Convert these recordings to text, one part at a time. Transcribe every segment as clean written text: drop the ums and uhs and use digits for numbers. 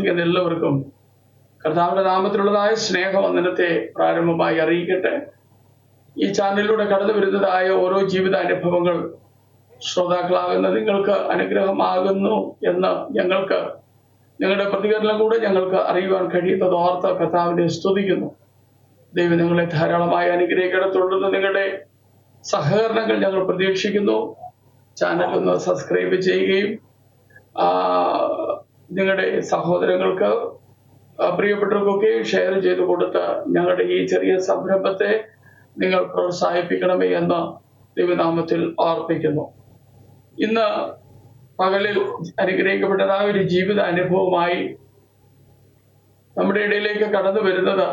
പ്രാർത്ഥിക്കുന്ന എല്ലാവർക്കും കർത്താവിന്റെ നാമത്തിലുള്ളതായ സ്നേഹവന്ദനത്തെ പ്രാരംഭമായി അറിയിക്കട്ടെ. ഈ ചാനലിലൂടെ കടന്നു വരുന്നതായ ഓരോ ജീവിതാനുഭവങ്ങൾ ശ്രോതാക്കളാകുന്ന നിങ്ങൾക്ക് അനുഗ്രഹമാകുന്നു എന്ന് ഞങ്ങൾക്ക് നിങ്ങളുടെ പ്രതികരണം കൂടെ ഞങ്ങൾക്ക് അറിയുവാൻ കഴിയുന്നത് ഓർത്ത് കർത്താവിനെ സ്തുതിക്കുന്നു. ദൈവം നിങ്ങളെ ധാരാളമായി അനുഗ്രഹിക്കട്ടെ. തുടർന്ന് നിങ്ങളുടെ സഹകരണങ്ങൾ ഞങ്ങൾ പ്രതീക്ഷിക്കുന്നു. ചാനൽ ഒന്ന് സബ്സ്ക്രൈബ് ചെയ്യുകയും നിങ്ങളുടെ സഹോദരങ്ങൾക്ക് പ്രിയപ്പെട്ടവർക്കൊക്കെ ഷെയർ ചെയ്ത് കൊടുത്ത് ഞങ്ങളുടെ ഈ ചെറിയ സംരംഭത്തെ നിങ്ങൾ പ്രോത്സാഹിപ്പിക്കണമേ എന്ന് ദൈവനാമത്തിൽ ഓർപ്പിക്കുന്നു. ഇന്ന് പകലിൽ അനുഗ്രഹിക്കപ്പെട്ടതായ ഒരു ജീവിത അനുഭവമായി നമ്മുടെ ഇടയിലേക്ക് കടന്നു വരുന്നത്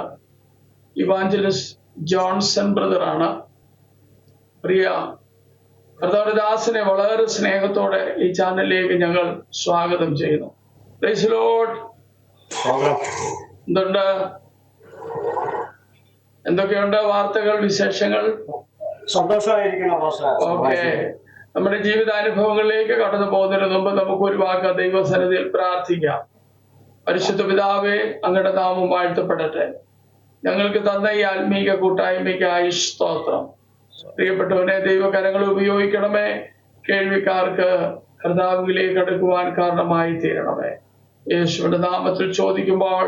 ഇവാഞ്ചലിസ്റ്റ് ജോൺസൺ ബ്രദറാണ്. പ്രിയ കർത്താവിന്റെ വളരെ സ്നേഹത്തോടെ ഈ ചാനലിലേക്ക് ഞങ്ങൾ സ്വാഗതം ചെയ്യുന്നു. Praise the Lord. എന്തുണ്ട്, എന്തൊക്കെയുണ്ട് വാർത്തകൾ, വിശേഷങ്ങൾ? സന്തോഷമായിരിക്കണം. ഓക്കെ, നമ്മുടെ ജീവിതാനുഭവങ്ങളിലേക്ക് കടന്നു പോകുന്നതിന് മുമ്പ് നമുക്ക് ഒരു വാക്ക് ദൈവസന്നിധിയിൽ പ്രാർത്ഥിക്കാം. പരിശുദ്ധ പിതാവേ, അങ്ങയുടെ നാമം വാഴ്ത്തപ്പെടട്ടെ. ഞങ്ങൾക്ക് തന്ന ഈ ആത്മീക കൂട്ടായ്മയ്ക്കായി സ്തോത്രം. പ്രിയപ്പെട്ടവനെ, ദൈവകരങ്ങൾ ഉപയോഗിക്കണമേ. കേൾവിക്കാർക്ക് കർത്താവിലേക്ക് അടുക്കുവാൻ കാരണമായി തീരണമേ. യേശുവിന്റെ നാമത്തിൽ ചോദിക്കുമ്പോൾ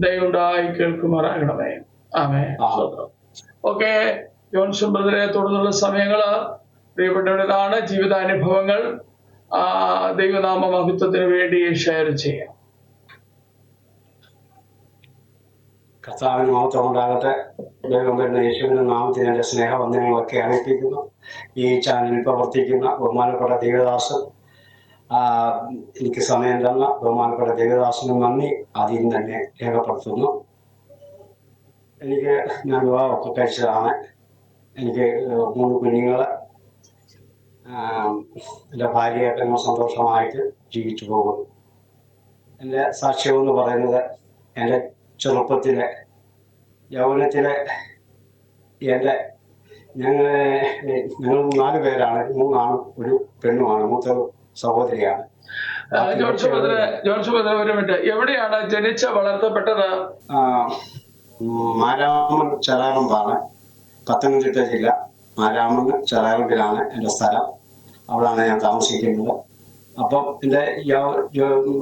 ദയവുണ്ടായി കേൾക്കുമാറാകണമേ. ആമേൻ. ഓക്കെ, ജോൺസൺ ബ്രദറെ തുടർന്നുള്ള സമയങ്ങള് പ്രിയപ്പെട്ടവരുടേതാണ്. ജീവിതാനുഭവങ്ങൾ ദൈവനാമ മഹത്വത്തിന് വേണ്ടി ഷെയർ ചെയ്യാം. കർത്താവിന് മഹത്വം ഉണ്ടാകട്ടെ. ദൈവം വരുന്ന യേശുവിന്റെ നാമത്തിൽ എൻ്റെ സ്നേഹവന്ദനങ്ങളൊക്കെ അറിയിപ്പിക്കുന്നു. ഈ ചാനലിൽ പ്രവർത്തിക്കുന്ന ബഹുമാനപ്പെട്ട ദേവദാസൻ, എനിക്ക് സമയം തന്ന ബഹുമാനപ്പെട്ട ദേവദാസനും നന്ദി ആദ്യം തന്നെ രേഖപ്പെടുത്തുന്നു. ഞാൻ വിവാഹമൊക്കെ കഴിച്ചതാണ്. എനിക്ക് 3 കുഞ്ഞുങ്ങൾ. എൻ്റെ ഭാര്യയായിട്ട് ഞങ്ങൾ സന്തോഷമായിട്ട് ജീവിച്ചു പോകുന്നു. എൻ്റെ സാക്ഷ്യം എന്ന് പറയുന്നത്, എൻ്റെ ചെറുപ്പത്തിലെ യൗവനത്തിലെ ഞങ്ങൾ 4 പേരാണ്. 3 ആണും 1 പെണ്ണുമാണ്. മൂത്ത സഹോദരിയാണ്. എവിടെയാണ് ജനിച്ച വളർത്തപ്പെട്ടത്? മാരാമൺ ചെറാകുമ്പാണ്, പത്തനംതിട്ട ജില്ല. മാരാമൺ ചെറാകുമ്പിലാണ് എൻ്റെ സ്ഥലം. അവിടാണ് ഞാൻ താമസിക്കുന്നത്. അപ്പം എൻ്റെ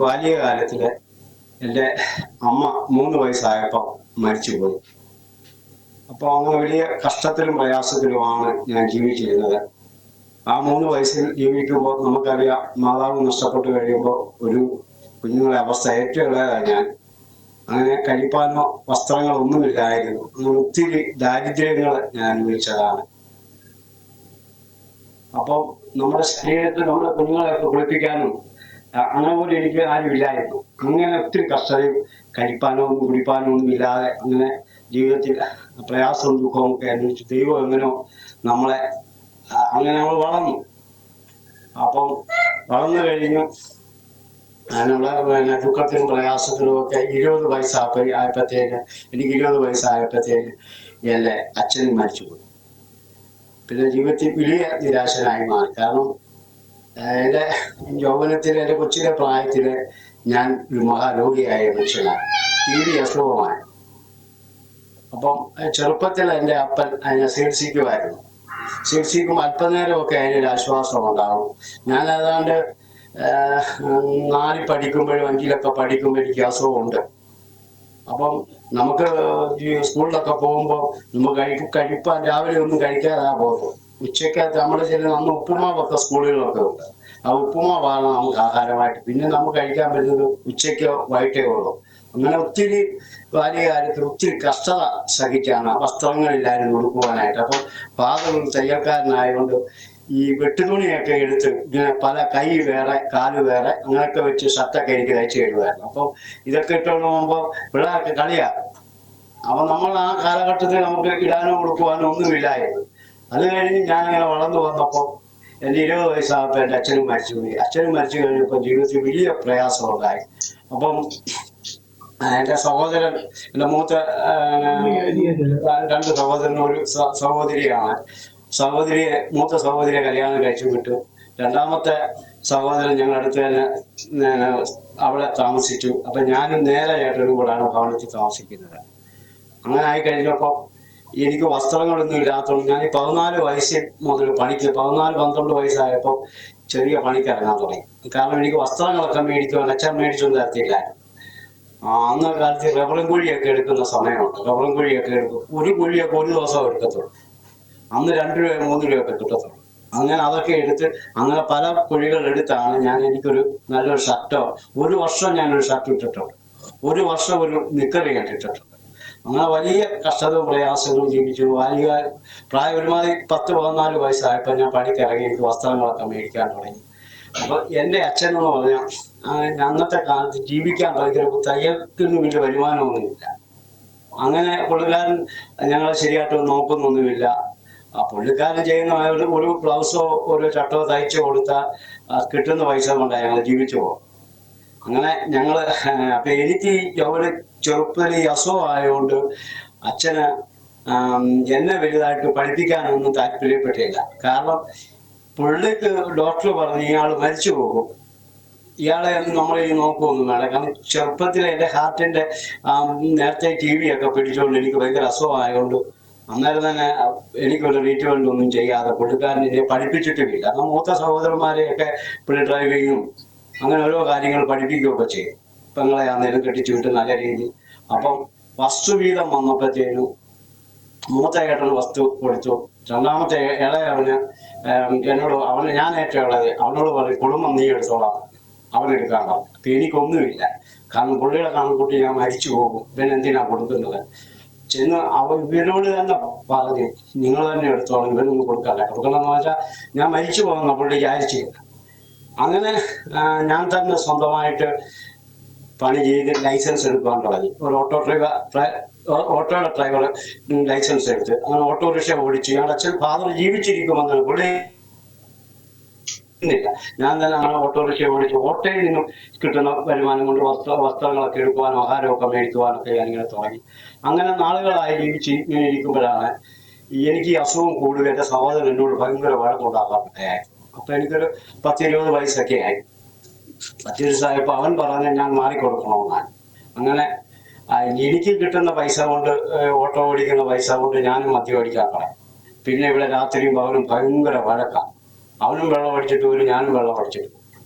ബാല്യകാലത്തിൽ എൻ്റെ അമ്മ 3 വയസ്സായപ്പോൾ മരിച്ചുപോയി. അപ്പോൾ അങ്ങനെ വലിയ കഷ്ടത്തിലും പ്രയാസത്തിലുമാണ് ഞാൻ ജീവിച്ചിരുന്നത്. ആ 3 വയസ്സിൽ ജീവിക്കുമ്പോൾ നമുക്കറിയാം, മാതാവ് നഷ്ടപ്പെട്ട് കഴിയുമ്പോൾ ഒരു കുഞ്ഞുങ്ങളുടെ അവസ്ഥ ഏറ്റവും ഇളയതാണ് ഞാൻ. അങ്ങനെ കഴിപ്പാനോ വസ്ത്രങ്ങളോ ഒന്നുമില്ലായിരുന്നു. അങ്ങനെ ഒത്തിരി ദാരിദ്ര്യങ്ങൾ ഞാൻ അനുഭവിച്ചതാണ്. അപ്പം നമ്മുടെ ശരീരത്തിൽ നമ്മുടെ കുഞ്ഞുങ്ങളെയൊക്കെ കുളിപ്പിക്കാനും അങ്ങനെ പോലും എനിക്ക് ആരും ഇല്ലായിരുന്നു. അങ്ങനെ ഒത്തിരി കഷ്ടതയും കഴിപ്പാനോ ഒന്നും കുടിപ്പാനോ ഒന്നും ഇല്ലാതെ അങ്ങനെ ജീവിതത്തിൽ പ്രയാസവും ദുഃഖവും ഒക്കെ അനുഭവിച്ചു. ദൈവം എങ്ങനെയോ നമ്മളെ അങ്ങനെ നമ്മൾ വളർന്നു. അപ്പം വളർന്നു കഴിഞ്ഞു അതിനുള്ള ദുഃഖത്തിനും പ്രയാസത്തിനും ഒക്കെ 20 വയസ്സായപ്പോഴത്തേക്ക് എനിക്ക് 20 വയസ്സായപ്പോഴത്തേക്ക് എൻ്റെ അച്ഛനും മരിച്ചുപോയി. പിന്നെ ജീവിതത്തിൽ വലിയ നിരാശനായി മാറി. കാരണം എൻ്റെ യൗവനത്തിൽ, എൻ്റെ കൊച്ചിലെ പ്രായത്തിൽ ഞാൻ ഒരു മഹാരോഗിയായ മനുഷ്യനാണ്. TV അസുഖമായി. അപ്പം ചെറുപ്പത്തിൽ എൻ്റെ അപ്പൻ അതിനെ ചികിത്സിക്കുമായിരുന്നു. ചികിത്സിക്കുമ്പോൾ അല്പനേരമൊക്കെ അതിനൊരു ആശ്വാസം ഉണ്ടാകും. ഞാൻ ഏതാണ്ട് 4 പഠിക്കുമ്പോഴും 5-ലൊക്കെ പഠിക്കുമ്പോൾ എനിക്ക് അസുഖമുണ്ട്. അപ്പം നമുക്ക് ഈ സ്കൂളിലൊക്കെ പോകുമ്പോൾ നമുക്ക് കഴിപ്പാൻ രാവിലെ ഒന്നും കഴിക്കാതെ പോകും. ഉച്ചക്കകത്ത് നമ്മൾ ചെല്ലുന്ന അന്ന് ഉപ്പുമാവൊക്കെ സ്കൂളുകളിലൊക്കെ ഉണ്ട്. ആ ഉപ്പുമാവാണ് നമുക്ക് ആഹാരമായിട്ട്. പിന്നെ നമുക്ക് കഴിക്കാൻ പറ്റുന്നത് ഉച്ചയ്ക്കോ വൈകിട്ടേ ഉള്ളൂ. അങ്ങനെ ഒത്തിരി ബാല്യകാലത്തിൽ ഒത്തിരി കഷ്ടത സഹിച്ചാണ്. വസ്ത്രങ്ങളില്ലായിരുന്നു ഉടുക്കുവാനായിട്ട്. അപ്പം ഫാദർ തയ്യൽക്കാരനായതുകൊണ്ട് ഈ വെട്ടുതുണിയൊക്കെ എടുത്ത് ഇങ്ങനെ പല കൈ വേറെ കാല് വേറെ അങ്ങനെയൊക്കെ വെച്ച് ഷർട്ടൊക്കെ എനിക്ക് തയ്ച്ചു തരുമായിരുന്നു. അപ്പം ഇതൊക്കെ ഇട്ടുകൊണ്ട് പോകുമ്പോൾ പിള്ളേർക്ക് കളിയാക്കും. അപ്പൊ നമ്മൾ ആ കാലഘട്ടത്തിൽ നമുക്ക് ഇടാനോ കൊടുക്കുവാനോ ഒന്നുമില്ലായിരുന്നു. അത് കഴിഞ്ഞ് ഞാനിങ്ങനെ വളർന്നു വന്നപ്പോൾ എൻ്റെ 20 വയസ്സായപ്പോൾ എൻ്റെ അച്ഛനും മരിച്ചുപോയി. അച്ഛനും മരിച്ചു കഴിഞ്ഞപ്പോൾ ജീവിതത്തിൽ വലിയ പ്രയാസമുണ്ടായി. അപ്പം എൻ്റെ സഹോദരൻ, എൻ്റെ മൂത്ത 2 സഹോദരനും 1 സഹോദരിയാണ്. മൂത്ത സഹോദരിയെ കല്യാണം കഴിച്ചു വിട്ടു. രണ്ടാമത്തെ സഹോദരൻ ഞങ്ങളുടെ അടുത്ത് തന്നെ അവിടെ താമസിച്ചു. അപ്പൊ ഞാനും നേരെ ഏട്ടനും കൂടാണ് ഭവനത്തിൽ താമസിക്കുന്നത്. അങ്ങനെ ആയി കഴിഞ്ഞപ്പോൾ എനിക്ക് വസ്ത്രങ്ങളൊന്നും ഇല്ലാത്തതുകൊണ്ട് ഞാൻ ഈ 14 വയസ്സിൽ മുതൽ പണിക്ക് 14-12 വയസ്സായപ്പോൾ ചെറിയ പണിക്ക് ഇറങ്ങാൻ തുടങ്ങി. കാരണം എനിക്ക് വസ്ത്രങ്ങളൊക്കെ മേടിക്കുവാൻ അച്ഛൻ മേടിച്ചൊന്നും തരത്തില്ലായിരുന്നു. അന്ന കാലത്ത് റബ്ബറും കുഴിയൊക്കെ എടുക്കുന്ന സമയമുണ്ട്. റബ്ബറും കുഴിയൊക്കെ എടുക്കും. ഒരു കുഴിയൊക്കെ ഒരു ദിവസം എടുക്കത്തുള്ളൂ. അന്ന് 2 രൂപ 3 രൂപയൊക്കെ കിട്ടത്തുള്ളൂ. അങ്ങനെ അതൊക്കെ എടുത്ത് അങ്ങനെ പല കുഴികൾ എടുത്താണ് ഞാൻ എനിക്കൊരു നല്ലൊരു ഷർട്ടോ, ഒരു വർഷം ഞാനൊരു ഷർട്ട് ഇട്ടിട്ടുണ്ട്, ഒരു വർഷം ഒരു നിക്കറി കണ്ടിട്ടുണ്ട്. അങ്ങനെ വലിയ കഷ്ടതയും പ്രയാസങ്ങളും ജീവിച്ചു. വലിയ പ്രായം ഒരുമാതിരി 10-14 വയസ്സായപ്പോൾ ഞാൻ പണിക്ക് ഇറങ്ങി എനിക്ക് വസ്ത്രങ്ങളൊക്കെ മേടിക്കാൻ തുടങ്ങി. അപ്പൊ എൻ്റെ അച്ഛൻ എന്ന് പറഞ്ഞാൽ അന്നത്തെ കാലത്ത് ജീവിക്കാൻ ഭയങ്കര തയ്യൽക്കൊന്നും വലിയ വരുമാനമൊന്നുമില്ല. അങ്ങനെ പുള്ളിക്കാരൻ ഞങ്ങളെ ശരിയായിട്ട് നോക്കുന്നൊന്നുമില്ല. പുള്ളിക്കാരൻ ചെയ്യുന്ന ഒരു ബ്ലൗസോ ഒരു ഷർട്ടോ തയ്ച്ചു കൊടുത്താൽ കിട്ടുന്ന പൈസ കൊണ്ടാണ് ഞങ്ങൾ ജീവിച്ചു പോകും. അങ്ങനെ ഞങ്ങള് അപ്പൊ എനിക്ക് ഒരു ചെറുപ്പത്തിൽ ഈ അസുഖമായതുകൊണ്ട് അച്ഛന് എന്നെ വലുതായിട്ട് പഠിപ്പിക്കാനൊന്നും താല്പര്യപ്പെട്ടില്ല. കാരണം പുള്ളിക്ക് ഡോക്ടർ പറഞ്ഞു ഇയാൾ മരിച്ചു പോകും, ഇയാളെ നമ്മൾ ഈ നോക്കുമൊന്നും വേണ്ട. കാരണം ചെറുപ്പത്തിൽ എൻ്റെ ഹാർട്ടിന്റെ നേരത്തെ TV ഒക്കെ പിടിച്ചുകൊണ്ട് എനിക്ക് ഭയങ്കര അസുഖമായതുകൊണ്ട് അന്നേരം തന്നെ എനിക്കൊരു ട്രീറ്റ്മെന്റ് ഒന്നും ചെയ്യാതെ പുള്ളിക്കാരൻ എന്നെ പഠിപ്പിച്ചിട്ടുമില്ല. കാരണം മൂത്ത സഹോദരന്മാരെയൊക്കെ പുള്ളി ഡ്രൈവിങ്ങും അങ്ങനെ ഓരോ കാര്യങ്ങൾ പഠിപ്പിക്കുകയൊക്കെ ചെയ്യും. പെങ്ങളെ അന്നേരം കെട്ടിച്ചു വിട്ട് നല്ല രീതിയിൽ. അപ്പം വസ്തു വീതം വന്നപ്പോഴത്തേനും മൂത്ത ഏട്ടന് വസ്തു കൊടുത്തു. രണ്ടാമത്തെ ഇളയവന് എന്നോട് ഞാൻ ഏറ്റവും ഇളയത് അവനോട് പറയും കുടുംബം നീ എടുത്തോളാം, അവനെടുക്കാൻ പറഞ്ഞു. അപ്പൊ എനിക്കൊന്നുമില്ല. കാരണം പുള്ളിയുടെ കണക്കൂട്ടി ഞാൻ മരിച്ചു പോകും, പിന്നെ എന്തിനാ കൊടുക്കുന്നത്. ചെന്ന് ഇവരോട് തന്നെ പറഞ്ഞു നിങ്ങൾ തന്നെ എടുത്തോളാം, ഇവരൊന്നും കൊടുക്കാല്ല. കൊടുക്കണമെന്ന് വെച്ചാൽ ഞാൻ മരിച്ചു പോകുന്ന പുള്ളി വിചാരിച്ചില്ല. അങ്ങനെ ഞാൻ തന്നെ സ്വന്തമായിട്ട് പണി ചെയ്ത് ലൈസൻസ് എടുക്കാൻ തുടങ്ങി. ഒരു ഓട്ടോയുടെ ഡ്രൈവർ ലൈസൻസ് എടുത്ത് അങ്ങനെ ഓട്ടോറിക്ഷ ഓടിച്ചു. ഞങ്ങളുടെ അച്ഛൻ ഫാദർ ജീവിച്ചിരിക്കുമെന്നാണ് പുള്ളി ഇല്ല. ഞാൻ തന്നെ അങ്ങനെ ഓട്ടോറിക്ഷ ഓടിച്ചു. ഓട്ടോയിൽ നിന്നും കിട്ടുന്ന വരുമാനം കൊണ്ട് വസ്ത്രങ്ങളൊക്കെ എടുക്കുവാനും ആഹാരമൊക്കെ മേടിക്കുവാനൊക്കെ ഞാനിങ്ങനെ തുടങ്ങി. അങ്ങനെ നാളുകളായി ഇങ്ങനെ ഇരിക്കുമ്പോഴാണ് എനിക്ക് ഈ അസുഖം കൂടുതൽ. എൻ്റെ സഹോദരൻ എന്നോട് ഭയങ്കര വഴക്കുണ്ടാക്കാറുണ്ടായി. അപ്പൊ എനിക്കൊരു 10-20 വയസ്സൊക്കെ ആയി. 10 വയസ്സായപ്പോൾ അവൻ പറഞ്ഞ് ഞാൻ മാറിക്കൊടുക്കണമെന്നാണ്. അങ്ങനെ എനിക്ക് കിട്ടുന്ന പൈസ കൊണ്ട് ഓട്ടോ ഓടിക്കുന്ന പൈസ കൊണ്ട് ഞാനും മദ്യം അടിക്കാൻ തുടങ്ങി. പിന്നെ ഇവിടെ രാത്രിയും പകലും ഭയങ്കര വഴക്കാണ്. അവനും വെള്ളം അടിച്ചിട്ട് വരും, ഞാനും വെള്ളം അടിച്ചിട്ട്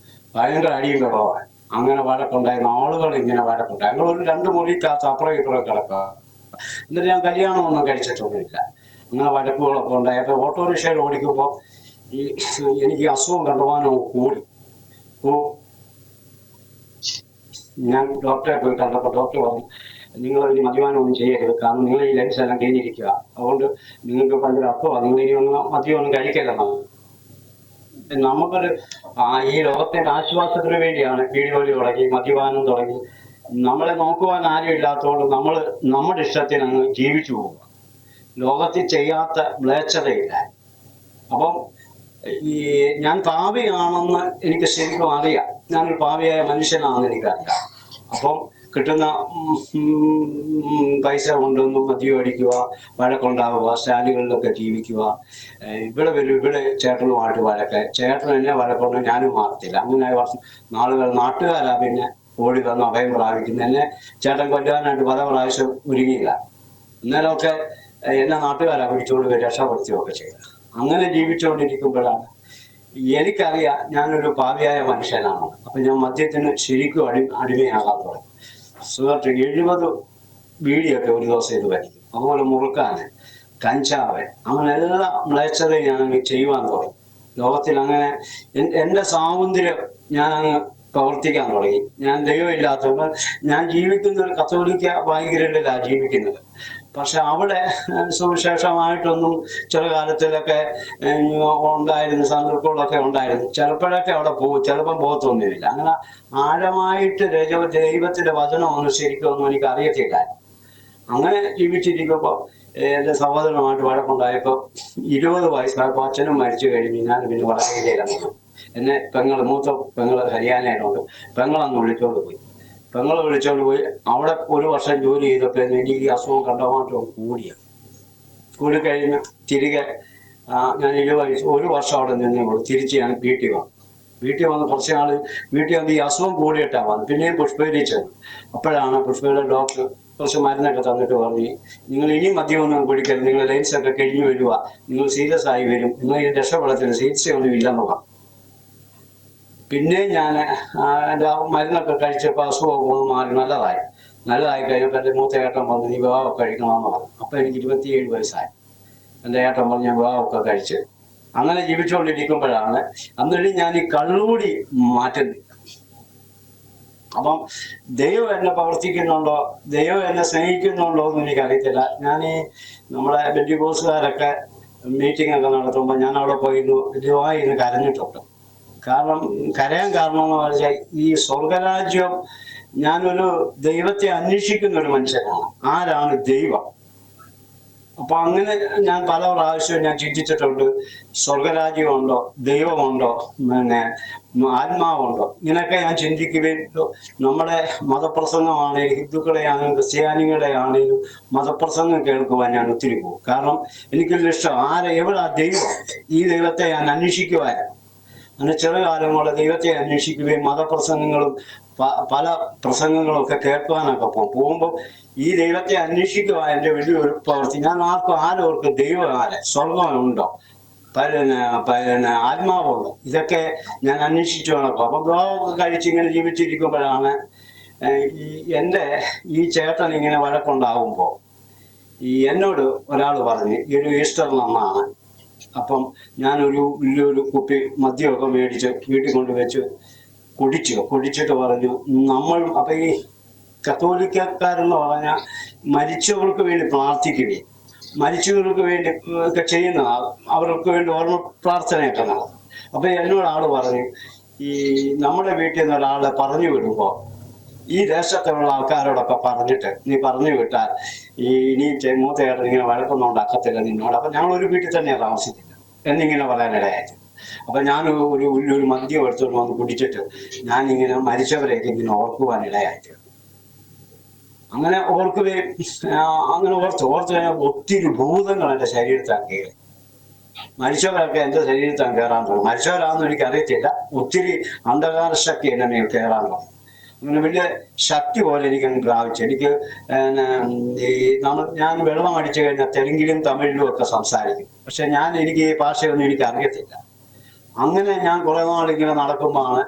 ഭയങ്കര അടിയും വെള്ളമാണ്. അങ്ങനെ വഴക്കുണ്ടായി. നാളുകൾ ഇങ്ങനെ വഴക്കുണ്ടായി. ഞങ്ങൾ ഒരു 2 മുറിക്കകത്ത് അപ്പുറം ഇപ്പുറം കിടക്കുക. എന്നിട്ട് ഞാൻ കല്യാണമൊന്നും കഴിച്ചിട്ടൊന്നുമില്ല. അങ്ങനെ വഴക്കുകളൊക്കെ ഉണ്ടായി. അപ്പൊ ഓട്ടോറിക്ഷയിൽ ഓടിക്കുമ്പോൾ എനിക്ക് അസുഖം കണ്ടുപോകാനോ കൂടി. ഞാൻ ഡോക്ടറെ പോയി കണ്ടപ്പോൾ ഡോക്ടർ പറഞ്ഞു നിങ്ങൾ ഇനി മദ്യപാനമൊന്നും ചെയ്യരുത്, കാരണം നിങ്ങൾ ഈ ലൈൻസ് എല്ലാം കഴിഞ്ഞിരിക്കുക, അതുകൊണ്ട് നിങ്ങൾക്ക് ഭയങ്കര അസുഖമാണ്, നിങ്ങൾ ഇനി മദ്യമൊന്നും കഴിക്കരുതെന്നാണ്. നമുക്കൊരു ഈ ലോകത്തിന്റെ ആശ്വാസത്തിന് വേണ്ടിയാണ് പീഡിയോലി തുടങ്ങി, മദ്യപാനം തുടങ്ങി. നമ്മളെ നോക്കുവാൻ ആരും ഇല്ലാത്തതുകൊണ്ട് നമ്മൾ നമ്മുടെ ഇഷ്ടത്തിന് അങ്ങ് ജീവിച്ചു പോവുക. ലോകത്തിൽ ചെയ്യാത്ത മ്ലേച്ഛതയില്ല. അപ്പം ഞാൻ പാപിയാണെന്ന് എനിക്ക് ശരിക്കും അറിയാം. ഞാനൊരു പാപിയായ മനുഷ്യനാണെന്ന് എനിക്കറിയാം. അപ്പം കിട്ടുന്ന പൈസ കൊണ്ടൊന്നും മദ്യം അടിക്കുക, വഴക്കുണ്ടാവുക, സ്റ്റാൻഡുകളിലൊക്കെ ജീവിക്കുക. ഇവിടെ വരും, ഇവിടെ ചേട്ടനുമായിട്ട് വഴക്ക്, ചേട്ടൻ എന്നെ വഴക്കൊണ്ട് ഞാനും മാറത്തില്ല. അങ്ങനെ നാളുകൾ നാട്ടുകാരാ പിന്നെ ഓടി വന്ന് അഭയം പ്രാപിക്കുന്നു. എന്നെ ചേട്ടൻ കൊല്ലാനായിട്ട് പല പ്രാവശ്യം ഒരുങ്ങിയില്ല. എന്നാലൊക്കെ എന്നെ നാട്ടുകാരാ പിടിച്ചുകൊണ്ട് രക്ഷപ്പെടുത്തുകയൊക്കെ ചെയ്തത്. അങ്ങനെ ജീവിച്ചുകൊണ്ടിരിക്കുമ്പോഴാണ് എനിക്കറിയാം ഞാനൊരു പാപിയായ മനുഷ്യനാണ്. അപ്പൊ ഞാൻ മദ്യത്തിന് ശരിക്കും അടിമയാകാൻ തുടങ്ങി. സുഹൃത്ത് 70 ബീഡിയൊക്കെ ഒരു ദിവസം ഇത് വലിക്കും. അതുപോലെ മുറുക്കാന്, കഞ്ചാവ്, അങ്ങനെ എല്ലാ മ്ലേച്ഛതയും ഞാൻ ചെയ്യുവാൻ തുടങ്ങി. ലോകത്തിൽ അങ്ങനെ എൻ്റെ സ്വാതന്ത്ര്യം ഞാൻ അങ്ങ് പ്രവർത്തിക്കാൻ തുടങ്ങി. ഞാൻ ദൈവമില്ലാത്തപ്പോൾ ഞാൻ ജീവിക്കുന്ന ഒരു കത്തോലിക്ക ബാക്ക്ഗ്രൗണ്ടിലാണ് ജീവിക്കുന്നത്. പക്ഷെ അവിടെ സുവിശേഷമായിട്ടൊന്നും ചില കാലത്തിലൊക്കെ ഉണ്ടായിരുന്നു, സന്ദർഭങ്ങളൊക്കെ ഉണ്ടായിരുന്നു. ചിലപ്പോഴൊക്കെ അവിടെ പോകും, ചിലപ്പം പോകത്തൊന്നുമില്ല. അങ്ങനെ ആഴമായിട്ട് ദൈവത്തിന്റെ വചനമൊന്നും ശരിക്കൊന്നും എനിക്ക് അറിയത്തില്ല. അങ്ങനെ ജീവിച്ചിരിക്കുമ്പോൾ എൻ്റെ സഹോദരനുമായിട്ട് വഴക്കുണ്ടായപ്പോൾ 20 വയസ്സായപ്പോൾ അച്ഛനും മരിച്ചു കഴിഞ്ഞ് ഞാൻ പിന്നെ വടക്കയിലാണ്. എന്നെ മൂത്ത പെങ്ങള് ഹരിയാനയിലുണ്ട്. പെങ്ങളന്ന് വിളിച്ചോണ്ട് പോയി. അവിടെ 1 വർഷം ജോലി ചെയ്തപ്പോൾ എനിക്ക് ഈ അസുഖം കണ്ടമാറ്റം കൂടിക്കഴിഞ്ഞ് തിരികെ ഞാൻ 1 വർഷം അവിടെ നിന്നേ ഉള്ളൂ. തിരിച്ച് ഞാൻ വീട്ടിൽ വന്നു. വീട്ടിൽ വന്ന് കുറച്ച് നാൾ വീട്ടിൽ വന്ന് ഈ അസുഖം കൂടിയിട്ടാണ് വന്നത്. പിന്നെയും പുഷ്പഗിരി ചെന്നു. അപ്പോഴാണ് പുഷ്പഗിരിയുടെ ഡോക്ടർ കുറച്ച് മരുന്നൊക്കെ തന്നിട്ട് പറഞ്ഞു, നിങ്ങൾ ഇനിയും മദ്യമൊന്നും കുടിക്കരുത്, നിങ്ങൾ ലൈൻസ് ഒക്കെ കഴിഞ്ഞു വരിക, നിങ്ങൾ സീരിയസ് ആയി വരും, നിങ്ങൾ ഈ രക്ഷപ്പെടത്തിന് ചികിത്സയൊന്നും ഇല്ലെന്ന് പറഞ്ഞു. പിന്നെ ഞാൻ എൻ്റെ മരുന്നൊക്കെ കഴിച്ചപ്പോൾ അസുഖമൊക്കെ ഒന്ന് മാറി നല്ലതായി കഴിഞ്ഞപ്പോൾ എൻ്റെ മൂത്ത ഏട്ടൻ പറഞ്ഞു, നീ വിവാഹമൊക്കെ കഴിക്കണമെന്ന് പറഞ്ഞു. അപ്പോൾ എനിക്ക് 27 വയസ്സായി. എൻ്റെ ഏട്ടൻ പറഞ്ഞു ഞാൻ വിവാഹമൊക്കെ കഴിച്ച് അങ്ങനെ ജീവിച്ചുകൊണ്ടിരിക്കുമ്പോഴാണ് അന്നിട്ട് ഞാൻ ഈ കള്ളുകൂടി മാറ്റുന്നത്. അപ്പം ദൈവം എന്നെ പ്രവർത്തിക്കുന്നുണ്ടോ, ദൈവം എന്നെ സ്നേഹിക്കുന്നുണ്ടോ എന്ന് എനിക്കറിയത്തില്ല. ഞാൻ ഈ നമ്മുടെ ബെന്റിക്കോസുകാരൊക്കെ മീറ്റിംഗ് ഒക്കെ നടത്തുമ്പോൾ ഞാൻ അവിടെ പോയിരുന്നു ഇരുന്ന് കരഞ്ഞിട്ടുണ്ട്. കാരണം കരയാൻ കാരണം എന്ന് വെച്ചാൽ ഈ സ്വർഗരാജ്യം, ഞാനൊരു ദൈവത്തെ അന്വേഷിക്കുന്ന ഒരു മനുഷ്യനാണ്. ആരാണ് ദൈവം? അപ്പൊ അങ്ങനെ ഞാൻ പല പ്രാവശ്യവും ഞാൻ ചിന്തിച്ചിട്ടുണ്ട്, സ്വർഗരാജ്യമുണ്ടോ, ദൈവമുണ്ടോ, പിന്നെ ആത്മാവുണ്ടോ, ഇങ്ങനെയൊക്കെ ഞാൻ ചിന്തിക്കുകയും നമ്മുടെ മതപ്രസംഗമാണെങ്കിലും ഹിന്ദുക്കളെ ആണെങ്കിലും ക്രിസ്ത്യാനികളെ ആണെങ്കിലും മതപ്രസംഗം കേൾക്കുവാൻ ഞാൻ ഒത്തിരി പോകും. കാരണം എനിക്കൊരു ഇഷ്ടം എവിടെ ദൈവം, ഈ ദൈവത്തെ ഞാൻ അന്വേഷിക്കുവാനാണ്. അങ്ങനെ ചെറുകാലം കൊണ്ട് ദൈവത്തെ അന്വേഷിക്കുകയും മതപ്രസംഗങ്ങളും പല പ്രസംഗങ്ങളും ഒക്കെ കേൾക്കുവാനൊക്കെ പോകുമ്പോൾ ഈ ദൈവത്തെ അന്വേഷിക്കുക എൻ്റെ വലിയൊരു പ്രവൃത്തി. ഞാൻ ആരോർക്കും ദൈവം സ്വർഗമുണ്ടോ, പിന്നെ ആത്മാവുണ്ടോ, ഇതൊക്കെ ഞാൻ അന്വേഷിച്ചു നടക്കും. അപ്പൊ വിവാഹമൊക്കെ കഴിച്ച് ഇങ്ങനെ ജീവിച്ചിരിക്കുമ്പോഴാണ് എൻ്റെ ഈ ചേട്ടൻ ഇങ്ങനെ വഴക്കുണ്ടാകുമ്പോൾ എന്നോട് ഒരാൾ പറഞ്ഞു, ഈ ഒരു ഈസ്റ്റർ നന്നാണ്. അപ്പം ഞാനൊരു വലിയൊരു കുപ്പി മദ്യമൊക്കെ മേടിച്ച് വീട്ടിൽ കൊണ്ടുവച്ച് കുടിച്ചിട്ട് പറഞ്ഞു, അപ്പൊ ഈ കത്തോലിക്കക്കാരെന്ന് പറഞ്ഞാൽ മരിച്ചവർക്ക് വേണ്ടി പ്രാർത്ഥിക്കുകയും മരിച്ചവർക്ക് വേണ്ടി ഒക്കെ ചെയ്യുന്ന, അവർക്ക് വേണ്ടി ഓർമ്മ പ്രാർത്ഥനയൊക്കെ നടത്തും. അപ്പൊ എന്നോട് ആള് പറഞ്ഞു, ഈ നമ്മുടെ വീട്ടിൽ നിന്ന് ഒരാളെ പറഞ്ഞു വിടുമ്പോ ഈ ദേശത്തുള്ള ആൾക്കാരോടൊക്കെ പറഞ്ഞിട്ട് നീ പറഞ്ഞു വിട്ടാൽ ഇനി മൂത്തയേട്ടൻ ഇങ്ങനെ വഴക്കൊന്നും ഉണ്ടാക്കത്തില്ല നിന്നോട്. അപ്പൊ ഞങ്ങൾ ഒരു വീട്ടിൽ തന്നെയാണ് താമസിക്കുന്നത് എന്നിങ്ങനെ പറയാനിടയായിട്ട്. അപ്പൊ ഞാൻ ഒരു മദ്യം എടുത്തോണ്ട് വന്ന് കുടിച്ചിട്ട് ഞാനിങ്ങനെ മരിച്ചവരെയൊക്കെ ഇങ്ങനെ ഓർക്കുവാനിടയായിട്ട്. അങ്ങനെ ഓർത്ത് കഴിഞ്ഞാൽ ഒത്തിരി ഭൂതങ്ങൾ എൻ്റെ ശരീരത്താൻ കയറി. മരിച്ചവരൊക്കെ എൻ്റെ ശരീരത്താൻ കയറാൻ തുടങ്ങി. മരിച്ചവരാണെന്ന് എനിക്ക് അറിയത്തില്ല, ഒത്തിരി അന്ധകാര ശക്തി എന്നെ കയറാൻ തുടങ്ങി. അങ്ങനെ വലിയ ശക്തി പോലെ എനിക്കങ്ങ് പ്രാപിച്ചു. എനിക്ക് ഞാൻ വെള്ളം അടിച്ചു കഴിഞ്ഞാൽ തെലുങ്കിലും തമിഴിലും ഒക്കെ സംസാരിക്കും. പക്ഷെ എനിക്ക് ഈ ഭാഷയൊന്നും എനിക്ക് അറിയത്തില്ല. അങ്ങനെ ഞാൻ കുറെ നാളിങ്ങനെ നടക്കുമ്പോഴാണ്,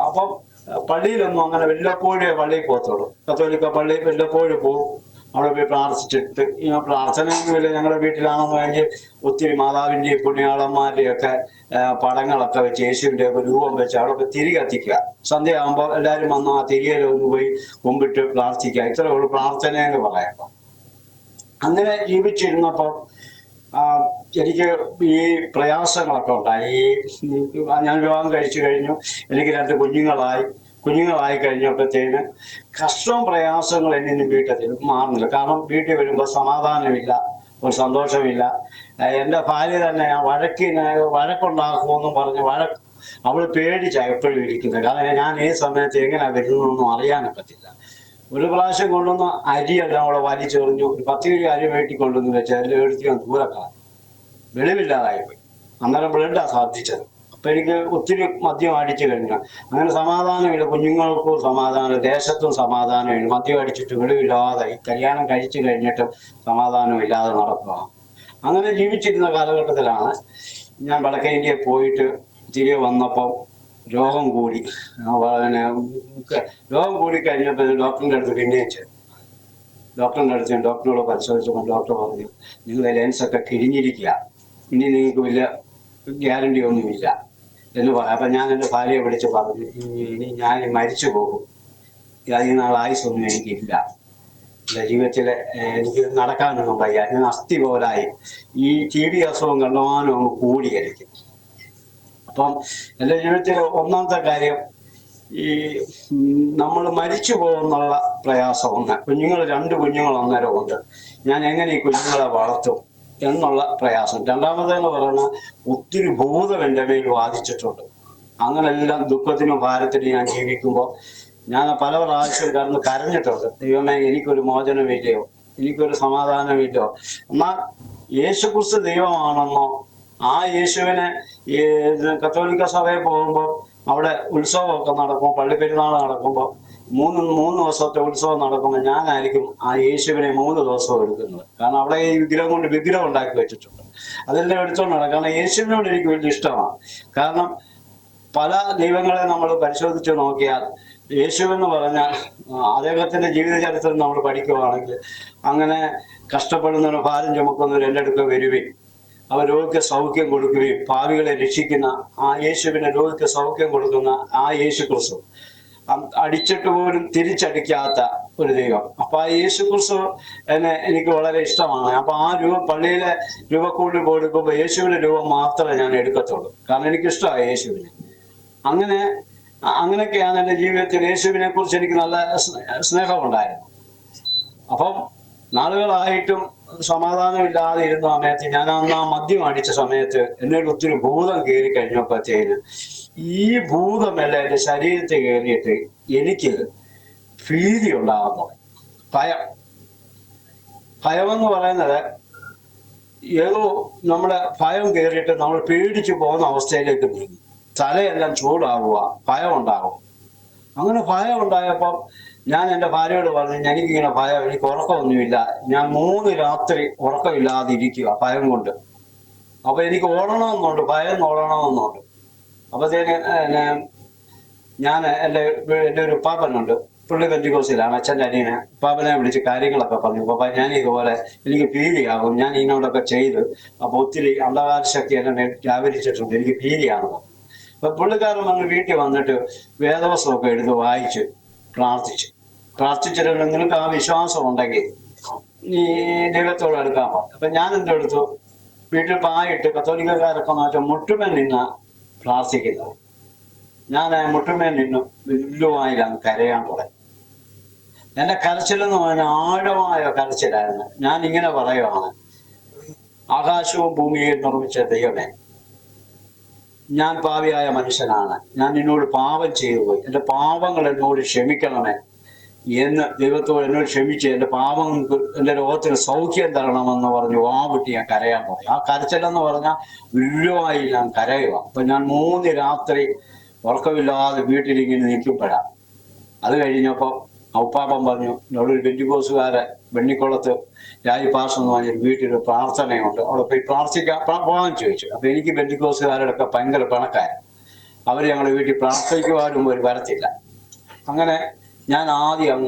അപ്പം പള്ളിയിലൊന്നും അങ്ങനെ വല്ലപ്പോഴേ പള്ളിയിൽ പോകത്തുള്ളൂ. കത്തോലിക്ക പള്ളി വല്ലപ്പോഴും പോകും. അവിടെ പോയി പ്രാർത്ഥിച്ചിട്ട് പ്രാർത്ഥനയൊന്നുമില്ല. ഞങ്ങളുടെ വീട്ടിലാണെന്ന് കഴിഞ്ഞാൽ ഒത്തിരി മാതാവിൻ്റെയും പുണ്യാളന്മാരുടെയും ഒക്കെ പടങ്ങളൊക്കെ വെച്ച് യേശുവിൻ്റെ ഒക്കെ രൂപം വെച്ച് അവിടെ പോയി തിരി കത്തിക്കുക. സന്ധ്യയാകുമ്പോൾ എല്ലാവരും വന്ന് ആ തിരിയിലൊന്ന് പോയി കുമ്പിട്ട് പ്രാർത്ഥിക്കുക. ഇത്രേ ഉള്ളൂ പ്രാർത്ഥനയെന്ന് പറയുമ്പോൾ. അങ്ങനെ ജീവിച്ചിരുന്നപ്പോൾ എനിക്ക് ഈ പ്രയാസങ്ങളൊക്കെ ഉണ്ടായി. ഞാൻ വിവാഹം കഴിച്ചു കഴിഞ്ഞു. എനിക്ക് 2 കുഞ്ഞുങ്ങളായി കഴിഞ്ഞപ്പോഴത്തേന് കഷ്ടവും പ്രയാസങ്ങൾ എന്നിനും വീട്ടിൽ മാറുന്നില്ല. കാരണം വീട്ടിൽ വരുമ്പോൾ സമാധാനമില്ല, ഒരു സന്തോഷമില്ല. എൻ്റെ ഭാര്യ തന്നെ വഴക്കുണ്ടാക്കുമെന്നും പറഞ്ഞ് അവള് പേടിച്ചാണ് എപ്പോഴും ഇരിക്കുന്നത്. കാരണം ഞാൻ ഈ സമയത്ത് എങ്ങനെയാ വരുന്നതെന്നൊന്നും അറിയാനൊക്കത്തില്ല. ഒരു പ്രാവശ്യം കൊണ്ടുവന്ന് അരിയെല്ലാം അവളെ വലിച്ചെറിഞ്ഞു. 10 കിലോ അരി വീട്ടിൽ കൊണ്ടുവന്ന് വെച്ച് അതിൽ എടുത്ത് ദൂരക്കാണ് വെളിവില്ലാതായിപ്പോയി. അന്നേരം ബ്ലഡാണ് സാധിച്ചത്. അപ്പൊ എനിക്ക് ഒത്തിരി മദ്യം അടിച്ചു കഴിഞ്ഞു. അങ്ങനെ സമാധാനമില്ല, കുഞ്ഞുങ്ങൾക്കും സമാധാനം, ദേശത്തും സമാധാനമില്ല. മദ്യം അടിച്ചിട്ട് വെളിവില്ലാതെ കല്യാണം കഴിച്ചു കഴിഞ്ഞിട്ടും സമാധാനമില്ലാതെ നടക്കുക. അങ്ങനെ ജീവിച്ചിരുന്ന കാലഘട്ടത്തിലാണ് ഞാൻ വടക്കേ ഇന്ത്യയിൽ പോയിട്ട് തിരികെ വന്നപ്പം രോഗം കൂടി. രോഗം കൂടി കഴിഞ്ഞപ്പോൾ ഡോക്ടറിൻ്റെ അടുത്ത് പിന്നെയും ചെന്നു. ഡോക്ടറിനോട് പരിശോധിച്ചപ്പോൾ ഡോക്ടർ പറഞ്ഞു, നിങ്ങളുടെ ലെൻസൊക്കെ കിഴിഞ്ഞിരിക്കുക, ഇനി നിങ്ങൾക്ക് വലിയ ഗ്യാരണ്ടി ഒന്നുമില്ല എന്ന് പറയാം. അപ്പം ഞാൻ എൻ്റെ ഭാര്യയെ വിളിച്ച് പറഞ്ഞു, ഇനി ഞാൻ മരിച്ചു പോകും, ഈ നാൾ ആയുസൊന്നും എനിക്കില്ല, ജീവിതത്തിൽ എനിക്ക് നടക്കാനൊന്നും വയ്യ, ഞാൻ അസ്ഥി പോലായി, ഈ TB അസുഖം കണ്ടമാനം ഒന്ന് കൂടിയായിരിക്കും. അപ്പം എൻ്റെ ജീവിതത്തിൽ ഒന്നാമത്തെ കാര്യം ഈ നമ്മൾ മരിച്ചു പോകുന്നുള്ള പ്രയാസം ഒന്ന്. 2 കുഞ്ഞുങ്ങൾ അന്നേരം ഉണ്ട്. ഞാൻ എങ്ങനെ ഈ കുഞ്ഞുങ്ങളെ വളർത്തും എന്നുള്ള പ്രയാസം. രണ്ടാമതെന്ന് പറയുന്നത് ഒത്തിരി ഭൂതം എൻ്റെ മേൽ ബാധിച്ചിട്ടുണ്ട്. അങ്ങനെല്ലാം ദുഃഖത്തിനും ഭാരത്തിനും ഞാൻ ജീവിക്കുമ്പോൾ ഞാൻ പല പ്രാവശ്യം കരഞ്ഞിട്ടുണ്ട്. ദൈവമേ, എനിക്കൊരു മോചനമില്ലയോ, എനിക്കൊരു സമാധാനമില്ലയോ. എന്നാൽ യേശുക്രിസ്തു ദൈവമാണെന്നോ ആ യേശുവിനെ ഈ കത്തോലിക്ക സഭയിൽ പോകുമ്പോൾ അവിടെ ഉത്സവമൊക്കെ നടക്കുമ്പോൾ, പള്ളിപ്പെരുന്നാൾ നടക്കുമ്പോൾ, മൂന്ന് ദിവസത്തെ ഉത്സവം നടക്കുമ്പോൾ ഞാനായിരിക്കും ആ യേശുവിനെ 3 ദിവസവും എടുക്കുന്നത്. കാരണം അവിടെ ഈ വിഗ്രഹം ഉണ്ടാക്കി വെച്ചിട്ടുണ്ട്. അതെല്ലാം എടുത്തോണ്ട് നടക്കും. കാരണം യേശുവിനോട് എനിക്ക് വലിയ ഇഷ്ടമാണ്. കാരണം പല ദൈവങ്ങളെ നമ്മൾ പരിശോധിച്ച് നോക്കിയാൽ യേശു എന്ന് പറഞ്ഞാൽ അദ്ദേഹത്തിന്റെ ജീവിത ചരിത്രം നമ്മൾ പഠിക്കുകയാണെങ്കിൽ, അങ്ങനെ കഷ്ടപ്പെടുന്നവരും ഭാരം ചുമക്കുന്നവരും എൻ്റെ അടുത്ത് വരുവിൻ, അവർ രോഗിക്ക് സൗഖ്യം കൊടുക്കുകയും പാവികളെ രക്ഷിക്കുന്ന ആ യേശുവിനെ രോഗിക്ക് സൗഖ്യം കൊടുക്കുന്ന ആ യേശു ക്രിസ്തു, അടിച്ചിട്ട് പോലും തിരിച്ചടിക്കാത്ത ഒരു ദൈവം. അപ്പൊ ആ യേശു ക്രിസ്തു എനിക്ക് വളരെ ഇഷ്ടമാണ്. അപ്പൊ ആ പള്ളിയിലെ രൂപക്കൂടി കൊടുക്കുമ്പോൾ യേശുവിന്റെ രൂപം മാത്രമേ ഞാൻ എടുക്കത്തുള്ളൂ. കാരണം എനിക്കിഷ്ടമാണ് യേശുവിനെ. അങ്ങനെയൊക്കെയാണ് എൻ്റെ ജീവിതത്തിൽ യേശുവിനെ കുറിച്ച് എനിക്ക് നല്ല സ്നേഹമുണ്ടായിരുന്നു. അപ്പം നാളുകളായിട്ടും സമാധാനമില്ലാതെ ഇരുന്ന സമയത്ത്, ഞാൻ അന്ന് ആ മദ്യം അടിച്ച സമയത്ത് എന്നോട് ഒത്തിരി ഭൂതം കയറി കഴിഞ്ഞപ്പോഴത്തേന് ഈ ഭൂതമല്ല എൻ്റെ ശരീരത്തിൽ കയറിയിട്ട് എനിക്ക് ഭീതി ഉണ്ടാകുന്നു. ഭയമെന്ന് പറയുന്നത് ഏതോ നമ്മുടെ ഭയം കയറിയിട്ട് നമ്മൾ പേടിച്ചു പോകുന്ന അവസ്ഥയിലേക്ക് നീങ്ങി. തലയെല്ലാം ചൂടാവുക, ഭയം ഉണ്ടാകും. അങ്ങനെ ഭയം ഉണ്ടായപ്പോൾ ഞാൻ എൻ്റെ ഭാര്യയോട് പറഞ്ഞു, എനിക്കിങ്ങനെ ഭയം, എനിക്ക് ഉറക്കമൊന്നുമില്ല, ഞാൻ 3 രാത്രി ഉറക്കമില്ലാതെ ഇരിക്കുക ഭയം കൊണ്ട്. അപ്പൊ എനിക്ക് ഓടണമെന്നുണ്ട്, ഭയം ഓടണമെന്നുണ്ട്. അപ്പത്തേന് ഞാൻ എൻ്റെ ഒരു ഉപ്പാപ്പനുണ്ട്, പുള്ളി പെന്തിക്കോസിലാണ്, അച്ഛൻ്റെ അനിയനെ. ഉപ്പാപ്പനെ വിളിച്ച് കാര്യങ്ങളൊക്കെ പറഞ്ഞു. അപ്പൊ ഞാൻ ഇതുപോലെ എനിക്ക് ഭീതിയാകും, ഞാൻ ഇതിനോടൊക്കെ ചെയ്ത് അപ്പൊ ഒത്തിരി അന്ധകാര ശക്തി എന്നെ വ്യാപരിച്ചിട്ടുണ്ട്, എനിക്ക് ഭീതിയാകും. അപ്പൊ പുള്ളിക്കാരൻ വന്ന് വീട്ടിൽ വന്നിട്ട് വേദവസ്ത്രമൊക്കെ എടുത്ത് വായിച്ച് പ്രാർത്ഥിച്ചിട്ട് നിങ്ങൾക്ക് ആ വിശ്വാസം ഉണ്ടെങ്കിൽ നീ ദൈവത്തോട് എടുക്കാൻ പോകും. അപ്പൊ ഞാൻ എൻ്റെ അടുത്തു വീട്ടിൽ പായിട്ട് കത്തോലിക്കക്കാരൊക്കെ മാറ്റം മുട്ടുമേൽ നിന്ന് പ്രാർത്ഥിക്കുന്നത്. ഞാൻ മുട്ടുമേൽ നിന്നു വല്ലുവായിലാണ് കരയാൻ തുടങ്ങി. എൻ്റെ കരച്ചിലെന്ന് പറഞ്ഞാൽ ആഴമായ കരച്ചിലായിരുന്നു. ഞാൻ ഇങ്ങനെ പറയുവാണ്, ആകാശവും ഭൂമിയെയും നിർമ്മിച്ച ദൈവമേ, ഞാൻ പാപിയായ മനുഷ്യനാണ്, ഞാൻ നിന്നോട് പാപം ചെയ്തു പോയി, എൻ്റെ പാപങ്ങൾ എന്നോട് ക്ഷമിക്കണമേ എന്ന് ദൈവത്തോട് എന്നോട് ക്ഷമിച്ച് എൻ്റെ പാപങ്ങൾക്ക് എൻ്റെ രോഗത്തിന് സൗഖ്യം തരണമെന്ന് പറഞ്ഞു വാവിട്ട് ഞാൻ കരയാൻ പോയി. ആ കരച്ചിലെന്ന് പറഞ്ഞാൽ ഉരുവായി ഞാൻ കരയുക. അപ്പൊ ഞാൻ 3 രാത്രി ഉറക്കമില്ലാതെ വീട്ടിലിങ്ങനെ നിൽക്കുമ്പോഴാണ്. അത് കഴിഞ്ഞപ്പോൾ ഉപ്പാപ്പൻ പറഞ്ഞു, എന്നോടൊരു പെന്തിക്കോസുകാരെ വെണ്ണിക്കുളത്ത് രാജിപ്പാസ് എന്ന് പറഞ്ഞൊരു വീട്ടിലൊരു പ്രാർത്ഥനയുണ്ട്, അവിടെ പോയി പോകാൻ ചോദിച്ചു. അപ്പൊ എനിക്ക് പെന്തിക്കോസുകാരോടൊക്കെ ഭയങ്കര പിണക്കായിരുന്നു. അവർ ഞങ്ങളുടെ വീട്ടിൽ പ്രാർത്ഥിക്കുവാനും ഒരു വരത്തില്ല. അങ്ങനെ ഞാൻ ആദ്യം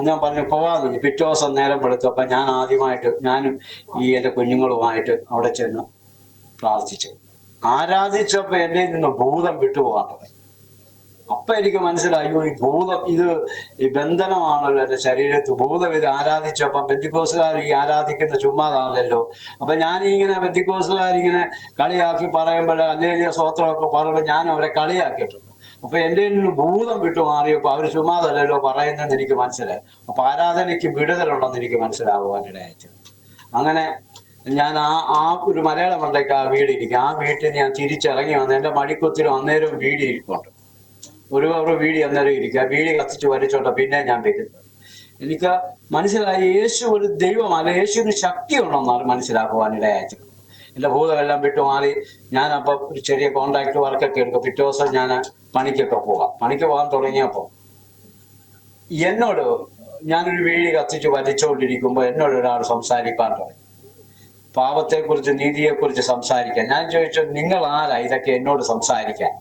ഞാൻ പറഞ്ഞു പോകാമെന്ന്. പിറ്റേ ദിവസം നേരം വെളുത്തപ്പോൾ ഞാൻ ആദ്യമായിട്ട് ഞാനും ഈ എൻ്റെ കുഞ്ഞുങ്ങളുമായിട്ട് അവിടെ ചെന്ന് പ്രാർത്ഥിച്ചു. ആരാധിച്ചപ്പോൾ എൻ്റെ നിന്ന് ഭൂതം വിട്ടുപോകാൻ തുടങ്ങി. അപ്പൊ എനിക്ക് മനസ്സിലായി, ഈ ഭൂതം ഇത് ഈ ബന്ധനമാണല്ലോ എൻ്റെ ശരീരത്തിൽ. ഭൂതം ഇത് ആരാധിച്ചപ്പം പെന്തിക്കോസുകാർ ഈ ആരാധിക്കുന്ന ചുമ്മാതാണല്ലോ. അപ്പൊ ഞാനിങ്ങനെ പെന്തിക്കോസുകാരിങ്ങനെ കളിയാക്കി പറയുമ്പോൾ അല്ലെങ്കിൽ സ്വോത്രമൊക്കെ പറയുമ്പോൾ ഞാൻ അവരെ കളിയാക്കിയിട്ടുണ്ട്. അപ്പൊ എൻ്റെ നിന്ന് ഭൂതം വിട്ടു മാറിയപ്പോൾ അവർ ചുമ്മാതല്ലോ പറയുന്നതെന്ന് എനിക്ക് മനസ്സിലായി. അപ്പൊ ആരാധനയ്ക്ക് വിടുതലുണ്ടെന്ന് എനിക്ക് മനസ്സിലാകുവാനിടയായിട്ട് അങ്ങനെ ഞാൻ ആ ഒരു മലയാളം മണ്ടയ്ക്ക് ആ വീടിരിക്കും. ആ വീട്ടിൽ ഞാൻ തിരിച്ചിറങ്ങി വന്ന് എൻ്റെ മടിക്കുത്തിലും അന്നേരം വീടി ഇരിപ്പുണ്ട്. ഒരു വീടി അന്നേരം ഇരിക്കുക. ആ വീടി കത്തിച്ച് വലിച്ചോണ്ട പിന്നെ ഞാൻ വരുന്നത്. എനിക്ക് മനസ്സിലായി യേശു ഒരു ദൈവമല്ല, യേശുവിന് ശക്തി ഉണ്ടെന്നാണ് മനസ്സിലാക്കുവാനിടയായിട്ട്. എൻ്റെ ഭൂതമെല്ലാം വിട്ടുമാറി ഞാനപ്പോൾ ഒരു ചെറിയ കോൺട്രാക്ട് വർക്കൊക്കെ എടുക്കും. പിറ്റേ ദിവസം ഞാൻ പണിക്ക് പോകാൻ തുടങ്ങിയപ്പോൾ എന്നോട് ഞാനൊരു വീടി കത്തിച്ച് വലിച്ചുകൊണ്ടിരിക്കുമ്പോൾ എന്നോട് ഒരാൾ സംസാരിക്കാൻ തുടങ്ങി. പാപത്തെക്കുറിച്ച് നീതിയെക്കുറിച്ച് സംസാരിക്കാൻ. ഞാൻ ചോദിച്ചു, നിങ്ങൾ ആരാ ഇതൊക്കെ എന്നോട് സംസാരിക്കാൻ?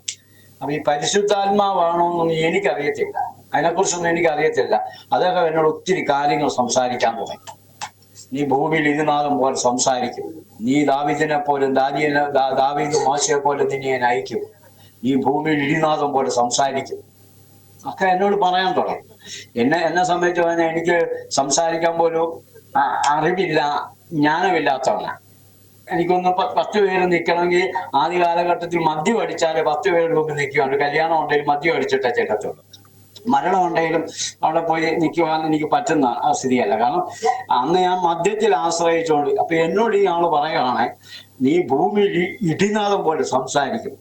അപ്പൊ ഈ പരിശുദ്ധാത്മാവാണോ എന്നൊന്നും എനിക്കറിയത്തില്ല, അതിനെക്കുറിച്ചൊന്നും എനിക്കറിയത്തില്ല. അദ്ദേഹം എന്നോട് ഒത്തിരി കാര്യങ്ങൾ സംസാരിക്കാൻ തുടങ്ങി. നീ ഭൂമിയിൽ ഇരുനാഥം പോലെ സംസാരിക്കും, നീ ദാവീദിനെ പോലെ ദാവീദ് മോശയെ പോലെ നിന്നെ ഞാൻ അയക്കും, നീ ഭൂമിയിൽ ഇരുനാഥം പോലെ സംസാരിക്കും ഒക്കെ എന്നോട് പറയാൻ തുടങ്ങി. എന്നെ സംബന്ധിച്ച് പറഞ്ഞാൽ എനിക്ക് സംസാരിക്കാൻ പോലും അറിവില്ല, ജ്ഞാനമില്ലാത്തവനാണ്. എനിക്കൊന്ന് 10 പേര് നിൽക്കണമെങ്കിൽ ആദ്യ കാലഘട്ടത്തിൽ മദ്യം അടിച്ചാൽ 10 പേരുടെ മുമ്പ് നിൽക്കുകയാണ്. കല്യാണം ഉണ്ടെങ്കിലും മദ്യം അടിച്ചിട്ടേ ചെല്ലത്തുള്ളൂ. മരണം ഉണ്ടെങ്കിലും അവിടെ പോയി നിൽക്കുവാൻ എനിക്ക് പറ്റുന്ന ആ സ്ഥിതിയല്ല. കാരണം അന്ന് ഞാൻ മദ്യത്തിൽ ആശ്രയിച്ചുകൊണ്ട്. അപ്പൊ എന്നോട് ഈ ആള് പറയുകയാണ്, നീ ഭൂമിയിൽ ഇടിനാഥം പോലെ സംസാരിക്കും,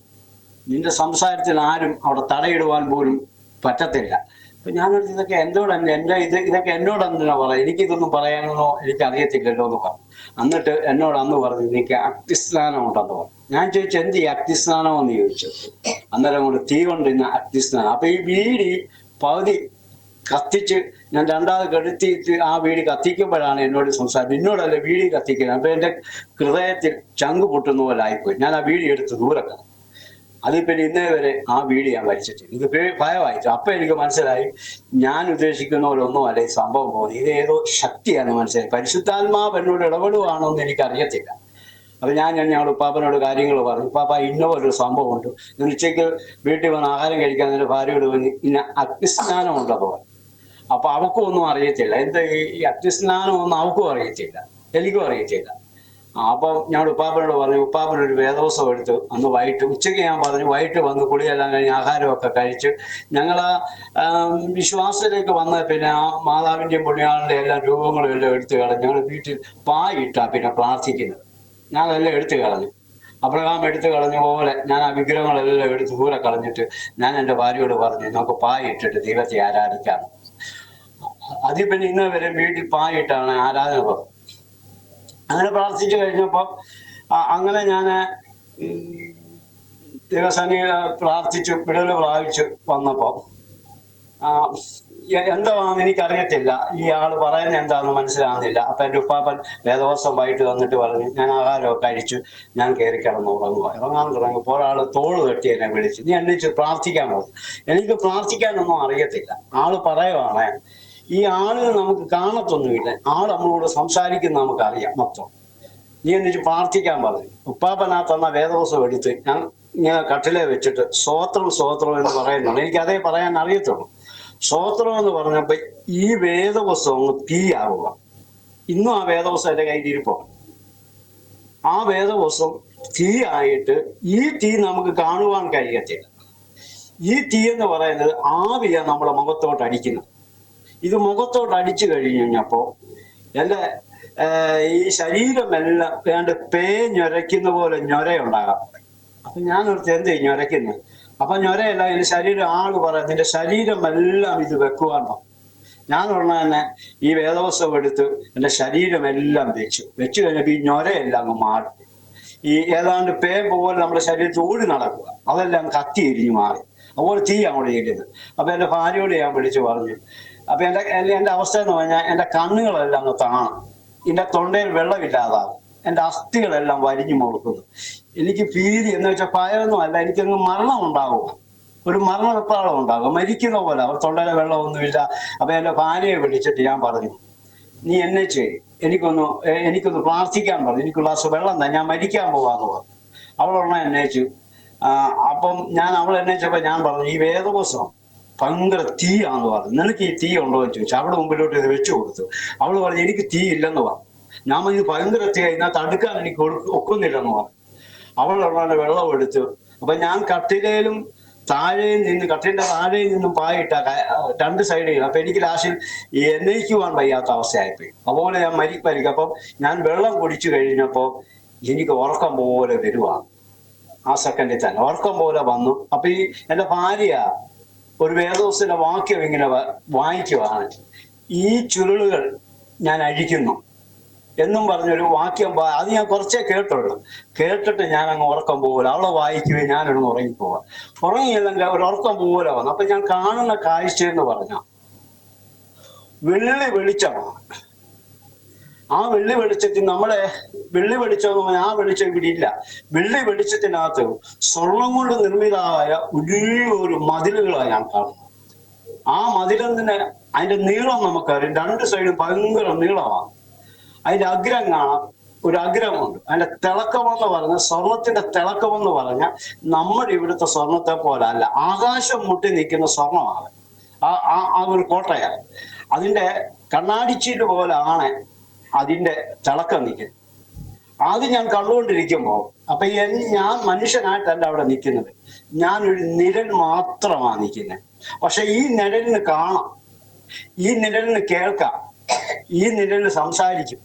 നിന്റെ സംസാരത്തിൽ ആരും അവിടെ തടയിടുവാൻ പോലും പറ്റത്തില്ല, അപ്പൊ ഞാൻ ഇതൊക്കെ എന്നോട് ഇതൊക്കെ എന്നോട് എന്തിനാ പറയാം, എനിക്കിതൊന്നും പറയാനോ എനിക്ക് അറിയത്തില്ലല്ലോ എന്ന് പറഞ്ഞു. എന്നിട്ട് എന്നോട് അന്ന് പറഞ്ഞു, എനിക്ക് അഗ്നിസ്നാനം ഉണ്ടെന്ന് പറഞ്ഞു. ഞാൻ ചോദിച്ചു, എന്ത് ഈ അഗ്നിസ്നാനം എന്ന് ചോദിച്ചു. അന്നേരം കൊണ്ട് തീ കൊണ്ട് ഇന്ന് അഗ്നിസ്നാനം. അപ്പൊ ഈ വീടി പകുതി കത്തിച്ച് ഞാൻ രണ്ടാമത് കെടുത്തിയിട്ട് ആ വീട് കത്തിക്കുമ്പോഴാണ് എന്നോട് സംസാരിച്ചത്. എന്നോടല്ല വീടി കത്തിക്കുന്നത്. അപ്പൊ എന്റെ ഹൃദയത്തിൽ ചങ്ക് പൊട്ടുന്ന പോലെ ആയിപ്പോയി. ഞാൻ ആ വീടി എടുത്ത് ദൂരക്കണം. അതിൽ പിന്നെ ഇന്നേ വരെ ആ വീട് ഞാൻ വലിച്ചിട്ടില്ല. ഇത് ഭയമായിട്ട്. അപ്പൊ എനിക്ക് മനസ്സിലായി, ഞാൻ ഉദ്ദേശിക്കുന്ന പോലെ ഒന്നും അല്ല ഈ സംഭവം പോകുന്നത്. ഇത് ഏതോ ശക്തിയാണ് മനസ്സിലായി. പരിശുദ്ധാത്മാവ് എന്നോട് ഇടപെടുവാണോ എന്ന് എനിക്ക് അറിയത്തില്ല. അപ്പൊ ഞങ്ങളുടെ ഉപ്പാപ്പനോട് കാര്യങ്ങൾ പറഞ്ഞു. ഉപ്പാപ്പ ഇന്ന പോലൊരു സംഭവം ഉണ്ട്. ഉച്ചയ്ക്ക് വീട്ടിൽ വന്ന് ആഹാരം കഴിക്കാൻ എൻ്റെ ഭാര്യയോട് വന്ന് ഇന്ന അഗ്നിസ്നാനം ഉണ്ടെന്ന് പറഞ്ഞു. അപ്പൊ അവക്കും ഒന്നും അറിയത്തില്ല. എന്താ ഈ അഗ്നിസ്നാനം ഒന്നും അവക്കും അറിയത്തില്ല, എനിക്കും അറിയത്തില്ല. അപ്പൊ ഞാൻ ഉപ്പാപ്പനോട് പറഞ്ഞു. ഉപ്പാപ്പനൊരു വേദോത്സവം എടുത്ത് അന്ന് വൈകിട്ട്, ഉച്ചയ്ക്ക് ഞാൻ പറഞ്ഞു വൈകിട്ട് വന്ന് കുളിയെല്ലാം കഴിഞ്ഞ് ആഹാരമൊക്കെ കഴിച്ച് ഞങ്ങൾ ആ വിശ്വാസത്തിലേക്ക് വന്ന് പിന്നെ ആ മാതാവിൻ്റെയും പുണ്യാളിൻ്റെ എല്ലാം രൂപങ്ങളും എല്ലാം എടുത്തു കളഞ്ഞു. ഞങ്ങൾ വീട്ടിൽ പായിട്ടാ പിന്നെ പ്രാർത്ഥിക്കുന്നത്. ഞാൻ അതെല്ലാം എടുത്തു കളഞ്ഞു. അബ്രഹാം എടുത്തു കളഞ്ഞ പോലെ ഞാൻ ആ വിഗ്രഹങ്ങളെല്ലാം എടുത്ത് ദൂരെ കളഞ്ഞിട്ട് ഞാൻ എൻ്റെ ഭാര്യയോട് പറഞ്ഞു, നമുക്ക് പായിട്ടിട്ട് ദൈവത്തെ ആരാധിക്കാം. അതിൽ പിന്നെ ഇന്ന് വരെ വീട്ടിൽ പായിട്ടാണ് ആരാധന പറഞ്ഞത്. അങ്ങനെ പ്രാർത്ഥിച്ചു കഴിഞ്ഞപ്പോൾ അങ്ങനെ ഞാൻ ദൈവസന്നിധി പ്രാർത്ഥിച്ചു വിടുതൽ പ്രാപിച്ചു വന്നപ്പോൾ എന്താണെന്ന് എനിക്കറിയത്തില്ല. ഈ ആള് പറയുന്നത് എന്താണെന്ന് മനസ്സിലാകുന്നില്ല. അപ്പൊ എൻ്റെ ഉപ്പാപ്പൻ വേദവസം വൈകിട്ട് വന്നിട്ട് പറഞ്ഞു, ഞാൻ ആഹാരമൊക്കെ കഴിച്ചു, ഞാൻ കയറി കിടന്നു ഇറങ്ങാൻ തുടങ്ങിയപ്പോൾ ഒരാള് തോള് തട്ടി എന്നെ വിളിച്ചു, നീ എണ്ണിച്ച് പ്രാർത്ഥിക്കാൻ പറഞ്ഞു. എനിക്ക് പ്രാർത്ഥിക്കാനൊന്നും അറിയത്തില്ല. ആള് പറയുവാണ്, ഈ ആളുകൾ നമുക്ക് കാണത്തൊന്നുമില്ല, ആൾ നമ്മളോട് സംസാരിക്കുന്ന നമുക്കറിയാം മൊത്തം. നീ എണ്ണിച്ച് പ്രാർത്ഥിക്കാൻ പറഞ്ഞു. ഉപ്പാപ്പനാ തന്ന വേദവസം എടുത്ത് ഞാൻ ഇങ്ങനെ കട്ടിലെ വെച്ചിട്ട് സ്വോത്രം സ്വോത്രം എന്ന് പറയുന്നുണ്ട്. എനിക്ക് അതേ പറയാൻ അറിയത്തുള്ളൂ. സ്വോത്രം എന്ന് പറഞ്ഞപ്പോ ഈ വേദവസം അങ്ങ് തീയാവുക. ഇന്നും ആ വേദവസം എൻ്റെ കയ്യിൽ ഇരിപ്പോ. ആ വേദവസം തീ ആയിട്ട് ഈ തീ നമുക്ക് കാണുവാൻ കഴിയത്തില്ല. ഈ തീ എന്ന് പറയുന്നത് ആവിയാണ് നമ്മളെ മുഖത്തോട്ട് അടിക്കുന്നത്. ഇത് മുഖത്തോട്ട് അടിച്ചു കഴിഞ്ഞപ്പോ എൻ്റെ ഈ ശരീരമെല്ലാം വേണ്ട ഞൊരയ്ക്കുന്ന പോലെ ഞൊരയുണ്ടാകാം. അപ്പൊ ഞാനോർത്ത് എന്ത് ഞൊരയ്ക്കുന്നത്. അപ്പൊ ഞൊരയല്ല, എൻ്റെ ശരീരം ആള് പറയാം, നിന്റെ ശരീരമെല്ലാം ഇത് വെക്കുവാനോ. ഞാൻ ഉടനെ തന്നെ ഈ വേദവസ്ത്രം എടുത്ത് എൻ്റെ ശരീരമെല്ലാം വെച്ചു കഴിഞ്ഞപ്പോൾ ഈ ഞൊരയെല്ലാം അങ്ങ് മാറി. ഈ ഏതാണ്ട് പോലെ നമ്മുടെ ശരീരത്തിൽ ഓടി നടക്കുക, അതെല്ലാം കത്തി എരിഞ്ഞു മാറി. അതുപോലെ തീ അങ്ങോട്ട് ചെല്ലുന്നത്. അപ്പൊ എൻ്റെ ഭാര്യയോട് ഞാൻ വിളിച്ചു പറഞ്ഞു. അപ്പൊ എൻ്റെ അവസ്ഥ എന്ന് പറഞ്ഞാൽ എൻ്റെ കണ്ണുകളെല്ലാം അങ്ങ് താണു, എൻ്റെ തൊണ്ടയിൽ വെള്ളമില്ലാതാകും, എൻ്റെ അസ്ഥികളെല്ലാം വലിഞ്ഞു മുറുക്കുന്നു. എനിക്ക് ഭീതി എന്ന് വെച്ചാൽ ഭയമൊന്നും അല്ല, എനിക്കങ്ങ് മരണം ഉണ്ടാവുക, ഒരു മരണപ്രാളം ഉണ്ടാകും, മരിക്കുന്ന പോലെ. അവർ തൊണ്ടയിലെ വെള്ളമൊന്നുമില്ല. അപ്പൊ എൻ്റെ ഭാര്യയെ വിളിച്ചിട്ട് ഞാൻ പറഞ്ഞു, നീ എന്നെ എനിക്കൊന്ന് പ്രാർത്ഥിക്കാൻ പറഞ്ഞു, എനിക്ക് ഗ്ലാസ് വെള്ളം തന്നെ, ഞാൻ മരിക്കാൻ പോവാന്ന് പറഞ്ഞു. അവളൊരെണ്ണം എന്നേച്ചു. അപ്പം ഞാൻ അവൾ എന്നേച്ചപ്പോ ഞാൻ പറഞ്ഞു, ഈ വേദപുസ്തകം ഭയങ്കര തീയാന്ന് പറഞ്ഞു. നിനക്ക് ഈ തീ ഉണ്ടോ എന്ന് ചോദിച്ചു. അവളുടെ മുമ്പിലോട്ട് ഇത് വെച്ചു കൊടുത്തു. അവള് പറഞ്ഞു, എനിക്ക് തീ ഇല്ലെന്ന് പറഞ്ഞു. ഞാൻ ഇത് ഭയങ്കര തീ, ഇതിനകത്ത് അടുക്കാൻ എനിക്ക് ഒക്കുന്നില്ലെന്ന് പറഞ്ഞു. അവളുള്ള വെള്ളം എടുത്തു. അപ്പൊ ഞാൻ കട്ടിലേലും കട്ടിലിന്റെ താഴെയിൽ നിന്നും പായിട്ട രണ്ട് സൈഡിൽ. അപ്പൊ എനിക്ക് ലാസ്റ്റിൽ എന്നയിക്കുവാൻ വയ്യാത്ത അവസ്ഥയായിപ്പോയി. അതുപോലെ ഞാൻ മരിക്കും. അപ്പം ഞാൻ വെള്ളം കുടിച്ചു കഴിഞ്ഞപ്പോ എനിക്ക് ഉറക്കം പോലെ വരുവാണ്. ആ സെക്കൻഡിൽ തന്നെ ഉറക്കം പോലെ വന്നു. അപ്പൊ ഈ എൻ്റെ ഭാര്യ ഒരു വേദോസിന്റെ വാക്യം ഇങ്ങനെ വായിക്കുവാണ്, ഈ ചുരുളുകൾ ഞാൻ അഴിക്കുന്നു എന്നും പറഞ്ഞൊരു വാക്യം. അത് ഞാൻ കുറച്ചേ കേട്ടുള്ളൂ. കേട്ടിട്ട് ഞാൻ അങ്ങ് ഉറക്കം പോലെ അവളെ വായിക്കുകയും ഞാനൊന്ന് ഉറങ്ങിപ്പോവാ. ഉറങ്ങിയില്ലെങ്കിൽ ഒരു ഉറക്കം പോലെ വന്നു. അപ്പൊ ഞാൻ കാണുന്ന കാഴ്ച എന്ന് പറഞ്ഞ വെള്ളി വെളിച്ചമാണ്. ആ വെള്ളി വെളിച്ചത്തിൽ വെള്ളി വെളിച്ചം എന്ന് പറഞ്ഞാൽ ആ വെളിച്ചം ഇവിടെ ഇല്ല. വെള്ളി വെളിച്ചത്തിനകത്ത് സ്വർണം കൊണ്ട് നിർമ്മിതമായ വലിയൊരു മതിലുകളാണ് ഞാൻ കാണുന്നത്. ആ മതിലിന് അതിന്റെ നീളം നമുക്കറിയാം, രണ്ട് സൈഡും ഭയങ്കര നീളമാണ്. അതിന്റെ അഗ്രം കാണാം, ഒരു അഗ്രമുണ്ട്. അതിന്റെ തിളക്കമെന്ന് പറഞ്ഞ സ്വർണത്തിന്റെ തിളക്കമെന്ന് പറഞ്ഞാൽ നമ്മുടെ ഇവിടുത്തെ സ്വർണത്തെ പോലെ അല്ല, ആകാശം മുട്ടി നിൽക്കുന്ന സ്വർണമാണ്. ആ ഒരു കോട്ടയാണ്. അതിന്റെ കണ്ണാടിച്ചീല് പോലാണ് അതിന്റെ തിളക്കം നിൽക്കുന്നത്. അത് ഞാൻ കണ്ടുകൊണ്ടിരിക്കുമ്പോൾ അപ്പൊ ഞാൻ മനുഷ്യനായിട്ടല്ല അവിടെ നിൽക്കുന്നത്, ഞാനൊരു നിഴൽ മാത്രമാണ് നിൽക്കുന്നത്. പക്ഷെ ഈ നിഴലിന് കാണാം, ഈ നിഴലിന് കേൾക്കാം, ഈ നിഴലിന് സംസാരിക്കും.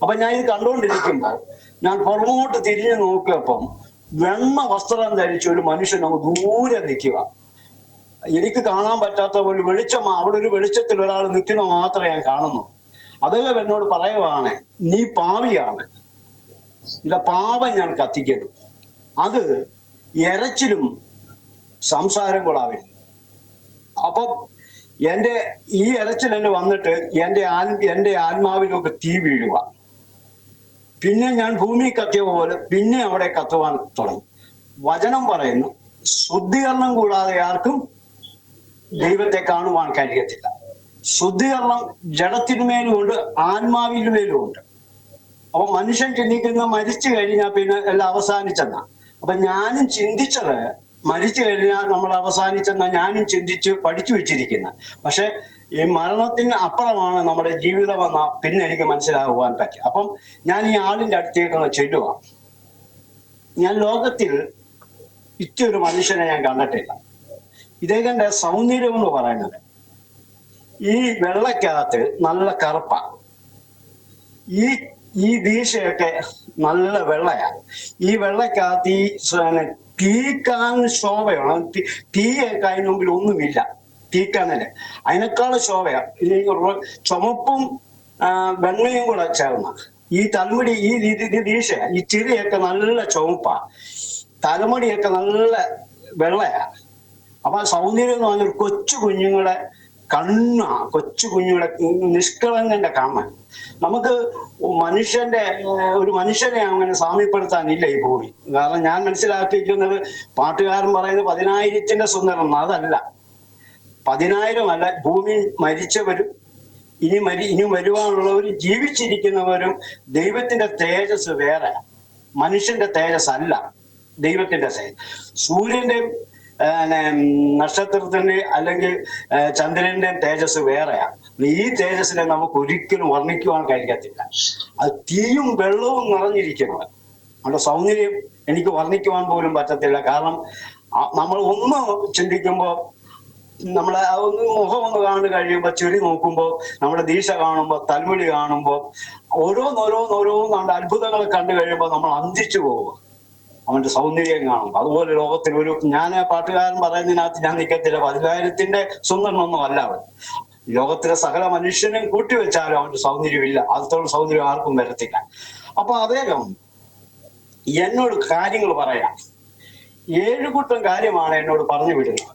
അപ്പൊ ഞാൻ ഇത് കണ്ടുകൊണ്ടിരിക്കുമ്പോൾ ഞാൻ പുറമോട്ട് തിരിഞ്ഞു നോക്കിയപ്പം വെണ്ണ വസ്ത്രം ധരിച്ച ഒരു മനുഷ്യൻ അങ്ങ് ദൂരെ നിൽക്കുക. എനിക്ക് കാണാൻ പറ്റാത്ത ഒരു വെളിച്ചം, അവിടെ ഒരു വെളിച്ചത്തിൽ ഒരാൾ നിൽക്കുന്ന മാത്രമേ ഞാൻ കാണുന്നു. അദ്ദേഹം എന്നോട് പറയുവാണ്, നീ പാവിയാണ്, ഇല്ല പാപം ഞാൻ കത്തിക്കുന്നു, അത് എരച്ചിലും സംസാരം കൂടാവില്ല. അപ്പം ഈ എരച്ചിൽ എന്നെ വന്നിട്ട് എൻ്റെ ആത്മാവിലൊക്കെ തീ വീഴുക. പിന്നെ ഞാൻ ഭൂമി കത്തിയ പോലെ പിന്നെ അവിടെ കത്തുവാൻ തുടങ്ങി. വചനം പറയുന്നു, ശുദ്ധീകരണം കൂടാതെ ആർക്കും ദൈവത്തെ കാണുവാൻ കഴിയത്തില്ല. ശുദ്ധീകരണം ജഡത്തിനുമേലും ഉണ്ട്, ആത്മാവിനുമേലും ഉണ്ട്. അപ്പൊ മനുഷ്യൻ ചിന്തിക്കുന്ന മരിച്ചു കഴിഞ്ഞാൽ പിന്നെ എല്ലാം അവസാനിച്ചെന്നാ. അപ്പൊ ഞാനും ചിന്തിച്ചത് മരിച്ചു കഴിഞ്ഞാൽ നമ്മൾ അവസാനിച്ചെന്നാ ഞാനും ചിന്തിച്ച് പഠിച്ചു വെച്ചിരിക്കുന്ന. പക്ഷെ ഈ മരണത്തിന് അപ്പുറമാണ് നമ്മുടെ ജീവിതമെന്ന പിന്നെ എനിക്ക് മനസ്സിലാകുവാൻ പറ്റും. അപ്പം ഞാൻ ഈ ആളിന്റെ അടുത്തേക്ക് ചെല്ലുക. ഞാൻ ലോകത്തിൽ ഇറ്റൊരു മനുഷ്യനെ ഞാൻ കണ്ടിട്ടില്ല. ഇദ്ദേഹത്തിന്റെ സൗന്ദര്യം എന്ന് പറയുന്നത്, ഈ വെള്ളക്കകത്ത് നല്ല കറുപ്പാണ്, ഈ ദീശയൊക്കെ നല്ല വെള്ളയാണ്. ഈ വെള്ളക്കകത്ത് ഈ തീക്കാൻ ശോഭയാണ്. തീയൊക്കെ അതിന് മുമ്പിൽ ഒന്നുമില്ല, തീക്കാനല്ലേ അതിനേക്കാളും ശോഭയാണ്. ഈ ചുമപ്പും വെണ്ണയും കൂടെ ചേർന്ന ഈ തലമുടി, ഈ ദീശ, ഈ ചിരിയൊക്കെ നല്ല ചുമപ്പാ, തലമുടിയൊക്കെ നല്ല വെള്ളയാ. അപ്പൊ സൗന്ദര്യം എന്ന് പറഞ്ഞാൽ കൊച്ചു കുഞ്ഞുങ്ങളെ കൊച്ചു കുഞ്ഞുങ്ങളെ നിഷ്കളങ്കന്റെ കണ്ണ്. നമുക്ക് ഒരു മനുഷ്യനെ അങ്ങനെ സാമ്യപ്പെടുത്താനില്ല ഈ ഭൂമി. കാരണം ഞാൻ മനസ്സിലാക്കിയിരിക്കുന്നത്, പാട്ടുകാരൻ പറയുന്നത് 10,000-ന്റെ സുന്ദരം, അതല്ല. 10,000 അല്ല, ഭൂമി മരിച്ചവരും ഇനി വരുവാനുള്ളവരും ജീവിച്ചിരിക്കുന്നവരും ദൈവത്തിന്റെ തേജസ് വേറെ, മനുഷ്യന്റെ തേജസ് അല്ല, ദൈവത്തിന്റെ തേജസ്. സൂര്യന്റെ നക്ഷത്രത്തിന്റെ അല്ലെങ്കിൽ ചന്ദ്രന്റെ തേജസ് വേറെയാണ്. ഈ തേജസ്സിനെ നമുക്ക് ഒരിക്കലും വർണ്ണിക്കുവാൻ കഴിയത്തില്ല. അത് തീയും വെള്ളവും നിറഞ്ഞിരിക്കുന്നത്. നമ്മുടെ സൗന്ദര്യം എനിക്ക് വർണ്ണിക്കുവാൻ പോലും പറ്റത്തില്ല. കാരണം നമ്മൾ ഒന്ന് ചിന്തിക്കുമ്പോൾ, നമ്മളെ മുഖം ഒന്ന് കാണു കഴിയുമ്പോൾ, ചെടി നോക്കുമ്പോൾ, നമ്മുടെ ദീശ കാണുമ്പോൾ, തൽമുടി കാണുമ്പോൾ, ഓരോന്നോരോന്നോരോന്നാണ്ട് അത്ഭുതങ്ങൾ കണ്ടു കഴിയുമ്പോൾ നമ്മൾ അന്തിച്ചു പോവുക അവന്റെ സൗന്ദര്യം കാണുമ്പോൾ. അതുപോലെ ലോകത്തിൽ ഞാൻ പാട്ടുകാരൻ പറയുന്നതിനകത്ത് ഞാൻ നിൽക്കത്തില്ല. 10,000-ന്റെ സുന്ദരനൊന്നും അല്ല അവൻ. ലോകത്തിലെ സകല മനുഷ്യനും കൂട്ടിവെച്ചാലും അവന്റെ സൗന്ദര്യമില്ല, അതുത്തോളം സൗന്ദര്യം ആർക്കും വരത്തില്ല. അപ്പൊ അദ്ദേഹം എന്നോട് കാര്യങ്ങൾ പറയാം. 7 കൂട്ടം കാര്യമാണ് എന്നോട് പറഞ്ഞു വിടുന്നത്.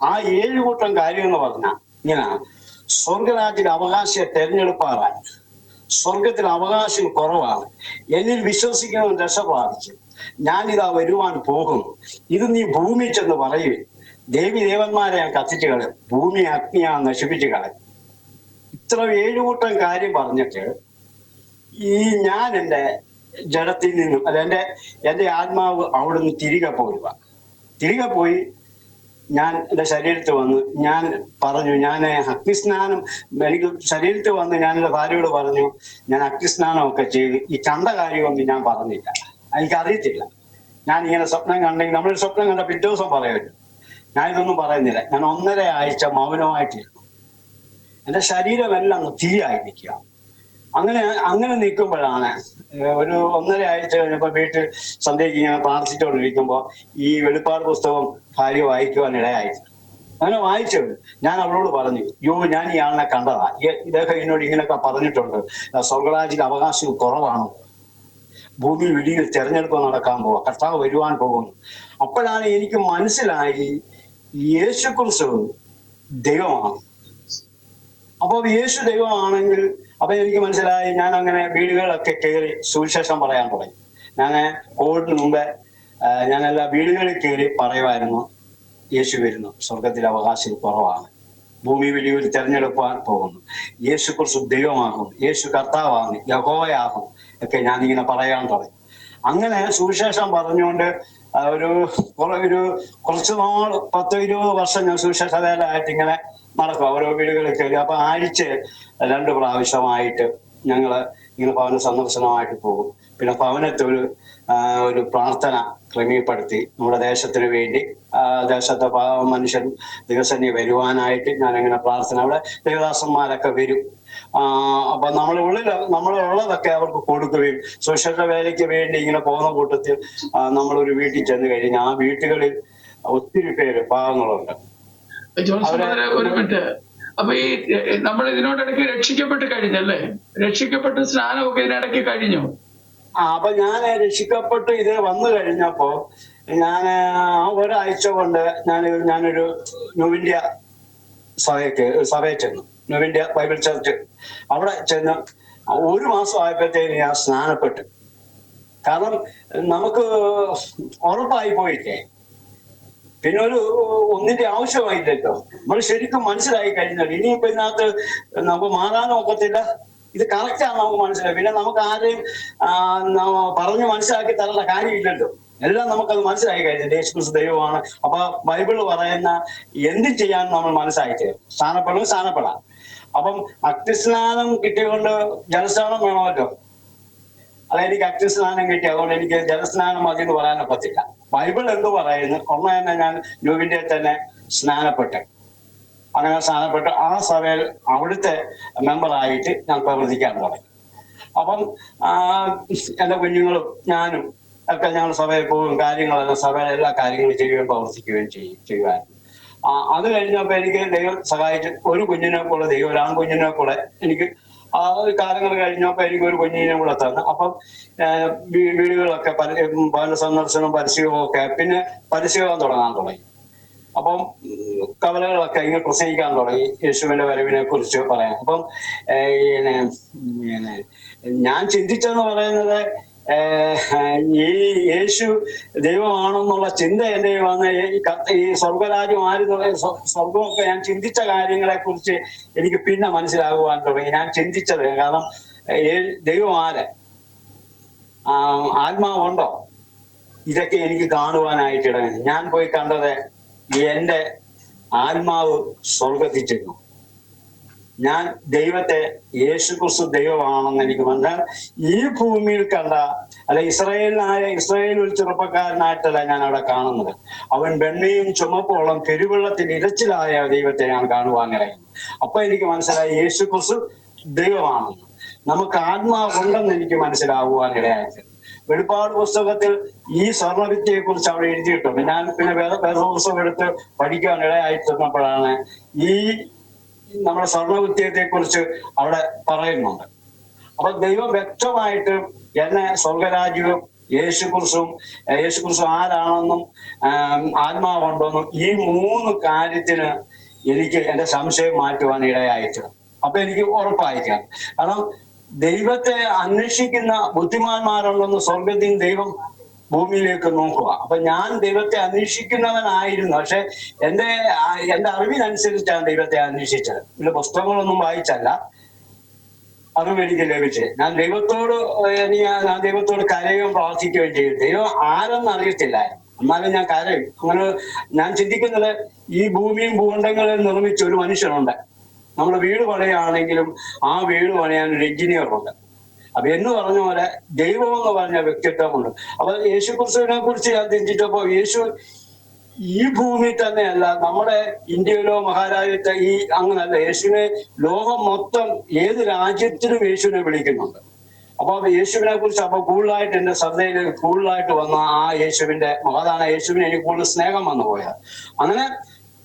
ആ 7 കൂട്ടം കാര്യം എന്ന് പറഞ്ഞാൽ ഇങ്ങനെ: സ്വർഗരാജ്യത്തിൽ അവകാശിയെ തെരഞ്ഞെടുപ്പാറാൻ, സ്വർഗത്തിൽ അവകാശം കുറവാണ്, എന്നിൽ വിശ്വസിക്കുന്നവൻ രക്ഷ പ്രാപിച്ചു, ഞാനിതാ വരുവാൻ പോകുന്നു, ഇത് നീ ഭൂമി ചെന്ന് പറയൂ, ദേവന്മാരെ ഞാൻ കത്തിച്ചു കളയും, ഭൂമി അഗ്നിയാ നശിപ്പിച്ചു കളയും. ഇത്ര 7 കൂട്ടം കാര്യം പറഞ്ഞിട്ട് ഞാൻ എൻ്റെ ജഡത്തിൽ നിന്നും, അല്ല എൻ്റെ ആത്മാവ് അവിടുന്ന് തിരികെ പോയി ഞാൻ എൻ്റെ ശരീരത്തിൽ വന്ന് ഞാൻ പറഞ്ഞു, ഞാൻ അഗ്നിസ്നാനം, എനിക്ക് ശരീരത്തിൽ വന്ന് ഞാൻ എൻ്റെ ഭാര്യയോട് പറഞ്ഞു, ഞാൻ അഗ്നിസ്നാനമൊക്കെ ചെയ്ത് ഈ കണ്ട കാര്യമൊന്നും ഞാൻ പറഞ്ഞില്ല, എനിക്കറിയത്തില്ല. ഞാൻ ഇങ്ങനെ സ്വപ്നം കണ്ടെങ്കിൽ, നമ്മളൊരു സ്വപ്നം കണ്ട പിറ്റേ ദിവസം പറയുമല്ലോ, ഞാൻ ഇതൊന്നും പറയുന്നില്ല. ഞാൻ 1.5 ആഴ്ച മൗനമായിട്ടിരുന്നു. എൻ്റെ ശരീരമെല്ലാം തീയായി നിൽക്കുക. അങ്ങനെ നിൽക്കുമ്പോഴാണ് ഒരു 1.5 ആഴ്ച കഴിഞ്ഞപ്പോൾ വീട്ടിൽ സന്ധ്യയ്ക്ക് ഇങ്ങനെ പ്രാർത്ഥിച്ചുകൊണ്ടിരിക്കുമ്പോൾ ഈ വെളിപ്പാട് പുസ്തകം ഭാര്യ വായിക്കുവാൻ ഇടയായിട്ട്. അങ്ങനെ വായിച്ചു. ഞാൻ അവളോട് പറഞ്ഞു, ഞാൻ ഈ ആളിനെ കണ്ടതാ, ഇദ്ദേഹം എന്നോട് ഇങ്ങനെയൊക്കെ പറഞ്ഞിട്ടുണ്ട്, സ്വർഗരാജ്യത്തിൽ അവകാശം കുറവാണ്, ഭൂമിയിൽ വലിയ തെരഞ്ഞെടുപ്പ് നടക്കാൻ പോവാ, കർത്താവ് വരുവാൻ പോകുന്നു. അപ്പോഴാണ് എനിക്ക് മനസ്സിലായി യേശുക്രിസ്തു ദൈവമാണ്. അപ്പൊ യേശു ദൈവമാണെങ്കിൽ അപ്പൊ എനിക്ക് മനസ്സിലായി. ഞാൻ അങ്ങനെ വീടുകളിലൊക്കെ കയറി സുവിശേഷം പറയാൻ തുടങ്ങി. ഞാൻ കോവിഡിന് മുമ്പേ ഞാൻ എല്ലാ വീടുകളിൽ കയറി പറയുമായിരുന്നു, യേശു വരുന്നു, സ്വർഗത്തിൽ അവകാശം കുറവാണ്, ഭൂമി വലിയൊരു തെരഞ്ഞെടുപ്പാൻ പോകുന്നു, യേശു കുറിച്ച് ദൈവമാകും, യേശു കർത്താവാകും, യഹോവയാകും ഒക്കെ ഞാനിങ്ങനെ പറയാൻ തുടങ്ങി. അങ്ങനെ സുവിശേഷം പറഞ്ഞുകൊണ്ട് കുറച്ച് നാൾ 10-20 വർഷം ഞാൻ സുവിശേഷ വേലയായിട്ട് ഇങ്ങനെ നടക്കും, ഓരോ വീടുകളിൽ കയറി. അപ്പൊ ആഴ്ച 2 പ്രാവശ്യമായിട്ട് ഞങ്ങള് ഇങ്ങനെ ഭവന സന്ദർശനമായിട്ട് പോകും. പിന്നെ ഭവനത്തിൽ ഒരു പ്രാർത്ഥന ക്രമീപ്പെടുത്തി നമ്മുടെ ദേശത്തിന് വേണ്ടി, ദേശത്തെ മനുഷ്യൻ ദിവസേന വരുവാനായിട്ട് ഞാനിങ്ങനെ പ്രാർത്ഥന, അവിടെ ദേവദാസന്മാരൊക്കെ വരും. അപ്പൊ നമ്മളുള്ളതൊക്കെ അവർക്ക് കൊടുക്കുകയും, സുരക്ഷ വേലയ്ക്ക് വേണ്ടി ഇങ്ങനെ പോകുന്ന കൂട്ടത്തിൽ നമ്മളൊരു വീട്ടിൽ ചെന്ന് കഴിഞ്ഞാൽ ആ വീട്ടുകളിൽ ഒത്തിരി പേര് പാവങ്ങളുണ്ട്. ജോൺസൺ ബ്രദറെ, ഒരു മിനിറ്റ്. അപ്പൊ ഈ നമ്മൾ ഇതിനോടിടയ്ക്ക് രക്ഷിക്കപ്പെട്ട് കഴിഞ്ഞല്ലേ? രക്ഷിക്കപ്പെട്ട് സ്നാനമൊക്കെ ഇതിനിടയ്ക്ക് കഴിഞ്ഞു. അപ്പൊ ഞാൻ രക്ഷിക്കപ്പെട്ട് ഇത് വന്നു കഴിഞ്ഞപ്പോ ഞാൻ ഒരാഴ്ച കൊണ്ട് ഞാനൊരു ന്യൂ ഇന്ത്യ സഭയിൽ ചെന്നു. ന്യൂ ഇന്ത്യ ബൈബിൾ ചർച്ച് അവിടെ ചെന്ന് 1 മാസം ആയപ്പോഴത്തേക്ക് ഞാൻ സ്നാനപ്പെട്ടു. കാരണം നമുക്ക് ഉറപ്പായി പോയിട്ടേ പിന്നെ ഒന്നിന്റെ ആവശ്യമായില്ലല്ലോ. നമ്മൾ ശരിക്കും മനസ്സിലായി കഴിഞ്ഞാൽ ഇനിയിപ്പോ ഇതിനകത്ത് നമുക്ക് മാറാനും ഒക്കത്തില്ല. ഇത് കറക്റ്റാണ് നമുക്ക് മനസ്സിലായി. പിന്നെ നമുക്ക് ആരെയും പറഞ്ഞ് മനസ്സിലാക്കി തരേണ്ട കാര്യമില്ലല്ലോ. എല്ലാം നമുക്കത് മനസ്സിലായി കഴിഞ്ഞിട്ട് യേശുക്രിസ്തു ദൈവമാണ്. അപ്പൊ ബൈബിള് പറയുന്ന എന്തും ചെയ്യാൻ നമ്മൾ മനസ്സിലാക്കി സ്ഥാനപ്പെടാം. അപ്പം അഗ്നിസ്നാനം കിട്ടിയതുകൊണ്ട് ജലസ്നാനം വേണമല്ലോ. അതെനിക്ക് അഗ്നിസ്നാനം കിട്ടി, അതുകൊണ്ട് എനിക്ക് ജലസ്നാനം മതി എന്ന് പറയാനൊക്കത്തില്ല. ബൈബിൾ എന്ത് പറയുന്നു ഒന്ന് തന്നെ ഞാൻ ന്യൂ ഇന്ത്യയിൽ തന്നെ സ്നാനപ്പെട്ടു. അങ്ങനെ സ്നാനപ്പെട്ട് ആ സഭയിൽ അവിടുത്തെ മെമ്പറായിട്ട് ഞാൻ പ്രവർത്തിക്കാൻ തുടങ്ങി. അപ്പം എൻ്റെ കുഞ്ഞുങ്ങളും ഞാനും ഒക്കെ ഞങ്ങൾ സഭയിൽ പോകും, കാര്യങ്ങളെല്ലാം സഭയിലെ എല്ലാ കാര്യങ്ങളും ചെയ്യുകയും പ്രവർത്തിക്കുകയും ചെയ്യുമായിരുന്നു. അത് കഴിഞ്ഞപ്പോൾ എനിക്ക് ദൈവം സഹായിച്ച് ഒരു കുഞ്ഞിനെ കൂടെ ദൈവം ഒരു ആൺകുഞ്ഞിനെ കൂടെ എനിക്ക് ആ കാലങ്ങൾ കഴിഞ്ഞപ്പോൾ എനിക്ക് ഒരു കുഞ്ഞിനെ കൂടെ തന്നു. അപ്പം വീടുകളൊക്കെ ഭവന സന്ദർശനം പരസ്യവും ഒക്കെ പിന്നെ പരസ്യമാകാൻ തുടങ്ങി. അപ്പം കവലകളൊക്കെ ഇങ്ങനെ പ്രസംഗിക്കാൻ തുടങ്ങി, യേശുവിന്റെ വരവിനെ കുറിച്ച് പറയാൻ. അപ്പം ഞാൻ ചിന്തിച്ചെന്ന് പറയുന്നത് ഈ യേശു ദൈവമാണെന്നുള്ള ചിന്ത എൻ്റെ വന്ന് ഈ സ്വർഗരാജ്യം സ്വർഗമൊക്കെ ഞാൻ ചിന്തിച്ച കാര്യങ്ങളെ കുറിച്ച് എനിക്ക് പിന്നെ മനസ്സിലാകുവാൻ തുടങ്ങി. ഞാൻ ചിന്തിച്ചത് കാരണം ദൈവം ആത്മാവുണ്ടോ, ഇതൊക്കെ എനിക്ക് കാണുവാനായിട്ട് ഇടങ്ങി. ഞാൻ പോയി കണ്ടത് എന്റെ ആത്മാവ് സ്വർഗത്തിൽ ചെന്നു. ഞാൻ ദൈവത്തെ യേശുക്രിസ്തു ദൈവമാണെന്ന് എനിക്ക് മനസ്സിലായി. ഈ ഭൂമിയിൽ കണ്ട ഇസ്രായേൽ ഒരു ചെറുപ്പക്കാരനായിട്ടല്ല ഞാൻ അവിടെ കാണുന്നത്. അവൻ വെണ്ണയും ചുമപ്പോളം പെരുവെള്ളത്തിൽ ഇരച്ചിലായ ദൈവത്തെ ഞാൻ കാണുവാനിടയായി. അപ്പൊ എനിക്ക് മനസ്സിലായി യേശുക്രിസ്തു ദൈവമാണെന്ന്. നമുക്ക് ആത്മാവുണ്ടെന്ന് എനിക്ക് മനസ്സിലാകുവാനിടയായിട്ട്. വെളിപ്പാട് പുസ്തകത്തിൽ ഈ സ്വർണ്ണവിദ്യയെ കുറിച്ച് അവിടെ എഴുതിയിട്ടുണ്ട്. ഞാൻ പിന്നെ വേദപുസ്തകം എടുത്ത് പഠിക്കാൻ ഇടയായിട്ടിരുന്നപ്പോഴാണ് ഈ നമ്മുടെ സ്വർണ്ണവിദ്യത്തെ കുറിച്ച് അവിടെ പറയുന്നുണ്ട്. അപ്പൊ ദൈവം വ്യക്തമായിട്ട് എന്നെ സ്വർഗരാജ്യവും യേശുക്രിസ്തു ആരാണെന്നും ആത്മാവുണ്ടെന്നും ഈ 3 കാര്യത്തിന് എനിക്ക് എന്റെ സംശയം മാറ്റുവാൻ ഇടയായിട്ട്. അപ്പൊ എനിക്ക് ഉറപ്പായിരിക്കാം. കാരണം ദൈവത്തെ അന്വേഷിക്കുന്ന ബുദ്ധിമാന്മാരുണ്ടെന്ന് സ്വർഗത്തിൽ ദൈവം ഭൂമിയിലേക്ക് നോക്കുക. അപ്പൊ ഞാൻ ദൈവത്തെ അന്വേഷിക്കുന്നവനായിരുന്നു. പക്ഷെ എന്റെ അറിവിനനുസരിച്ചാണ് ദൈവത്തെ അന്വേഷിച്ചത്. പിന്നെ പുസ്തകങ്ങളൊന്നും വായിച്ചല്ല അറിവ് എനിക്ക് ലഭിച്ചത്. ഞാൻ ദൈവത്തോട് കരയുകയും പ്രാർത്ഥിക്കുകയും ചെയ്തു. ദൈവം ആരെന്ന് അറിയത്തില്ലായിരുന്നു, എന്നാലും ഞാൻ കരയും. അങ്ങനെ ഞാൻ ചിന്തിക്കുന്നത് ഈ ഭൂമിയും ഭൂഖണ്ഡങ്ങളും നിർമ്മിച്ച ഒരു മനുഷ്യനുണ്ട്. നമ്മുടെ വീട് പണിയാണെങ്കിലും ആ വീട് പണിയാൻ ഒരു എഞ്ചിനീയറുണ്ട്. അപ്പൊ എന്ന് പറഞ്ഞ പോലെ ദൈവം എന്ന് പറഞ്ഞ വ്യക്തിത്വമുണ്ട്. അപ്പൊ യേശുക്രിസ്തുവിനെ കുറിച്ച് ഞാൻ ചിന്തിച്ചപ്പോ യേശു ഈ ഭൂമി തന്നെയല്ല, നമ്മുടെ ഇന്ത്യയിലോ മഹാരാജ്യത്തെ അങ്ങനല്ല. യേശുവിനെ ലോകം മൊത്തം ഏത് രാജ്യത്തിനും യേശുവിനെ വിളിക്കുന്നുണ്ട്. അപ്പൊ യേശുവിനെ കുറിച്ച് അപ്പൊ കൂടുതലായിട്ട് എന്റെ ശ്രദ്ധയിൽ കൂടുതലായിട്ട് വന്ന ആ അതാണ് യേശുവിനെ എനിക്ക് കൂടുതൽ സ്നേഹം വന്നു പോയത്. അങ്ങനെ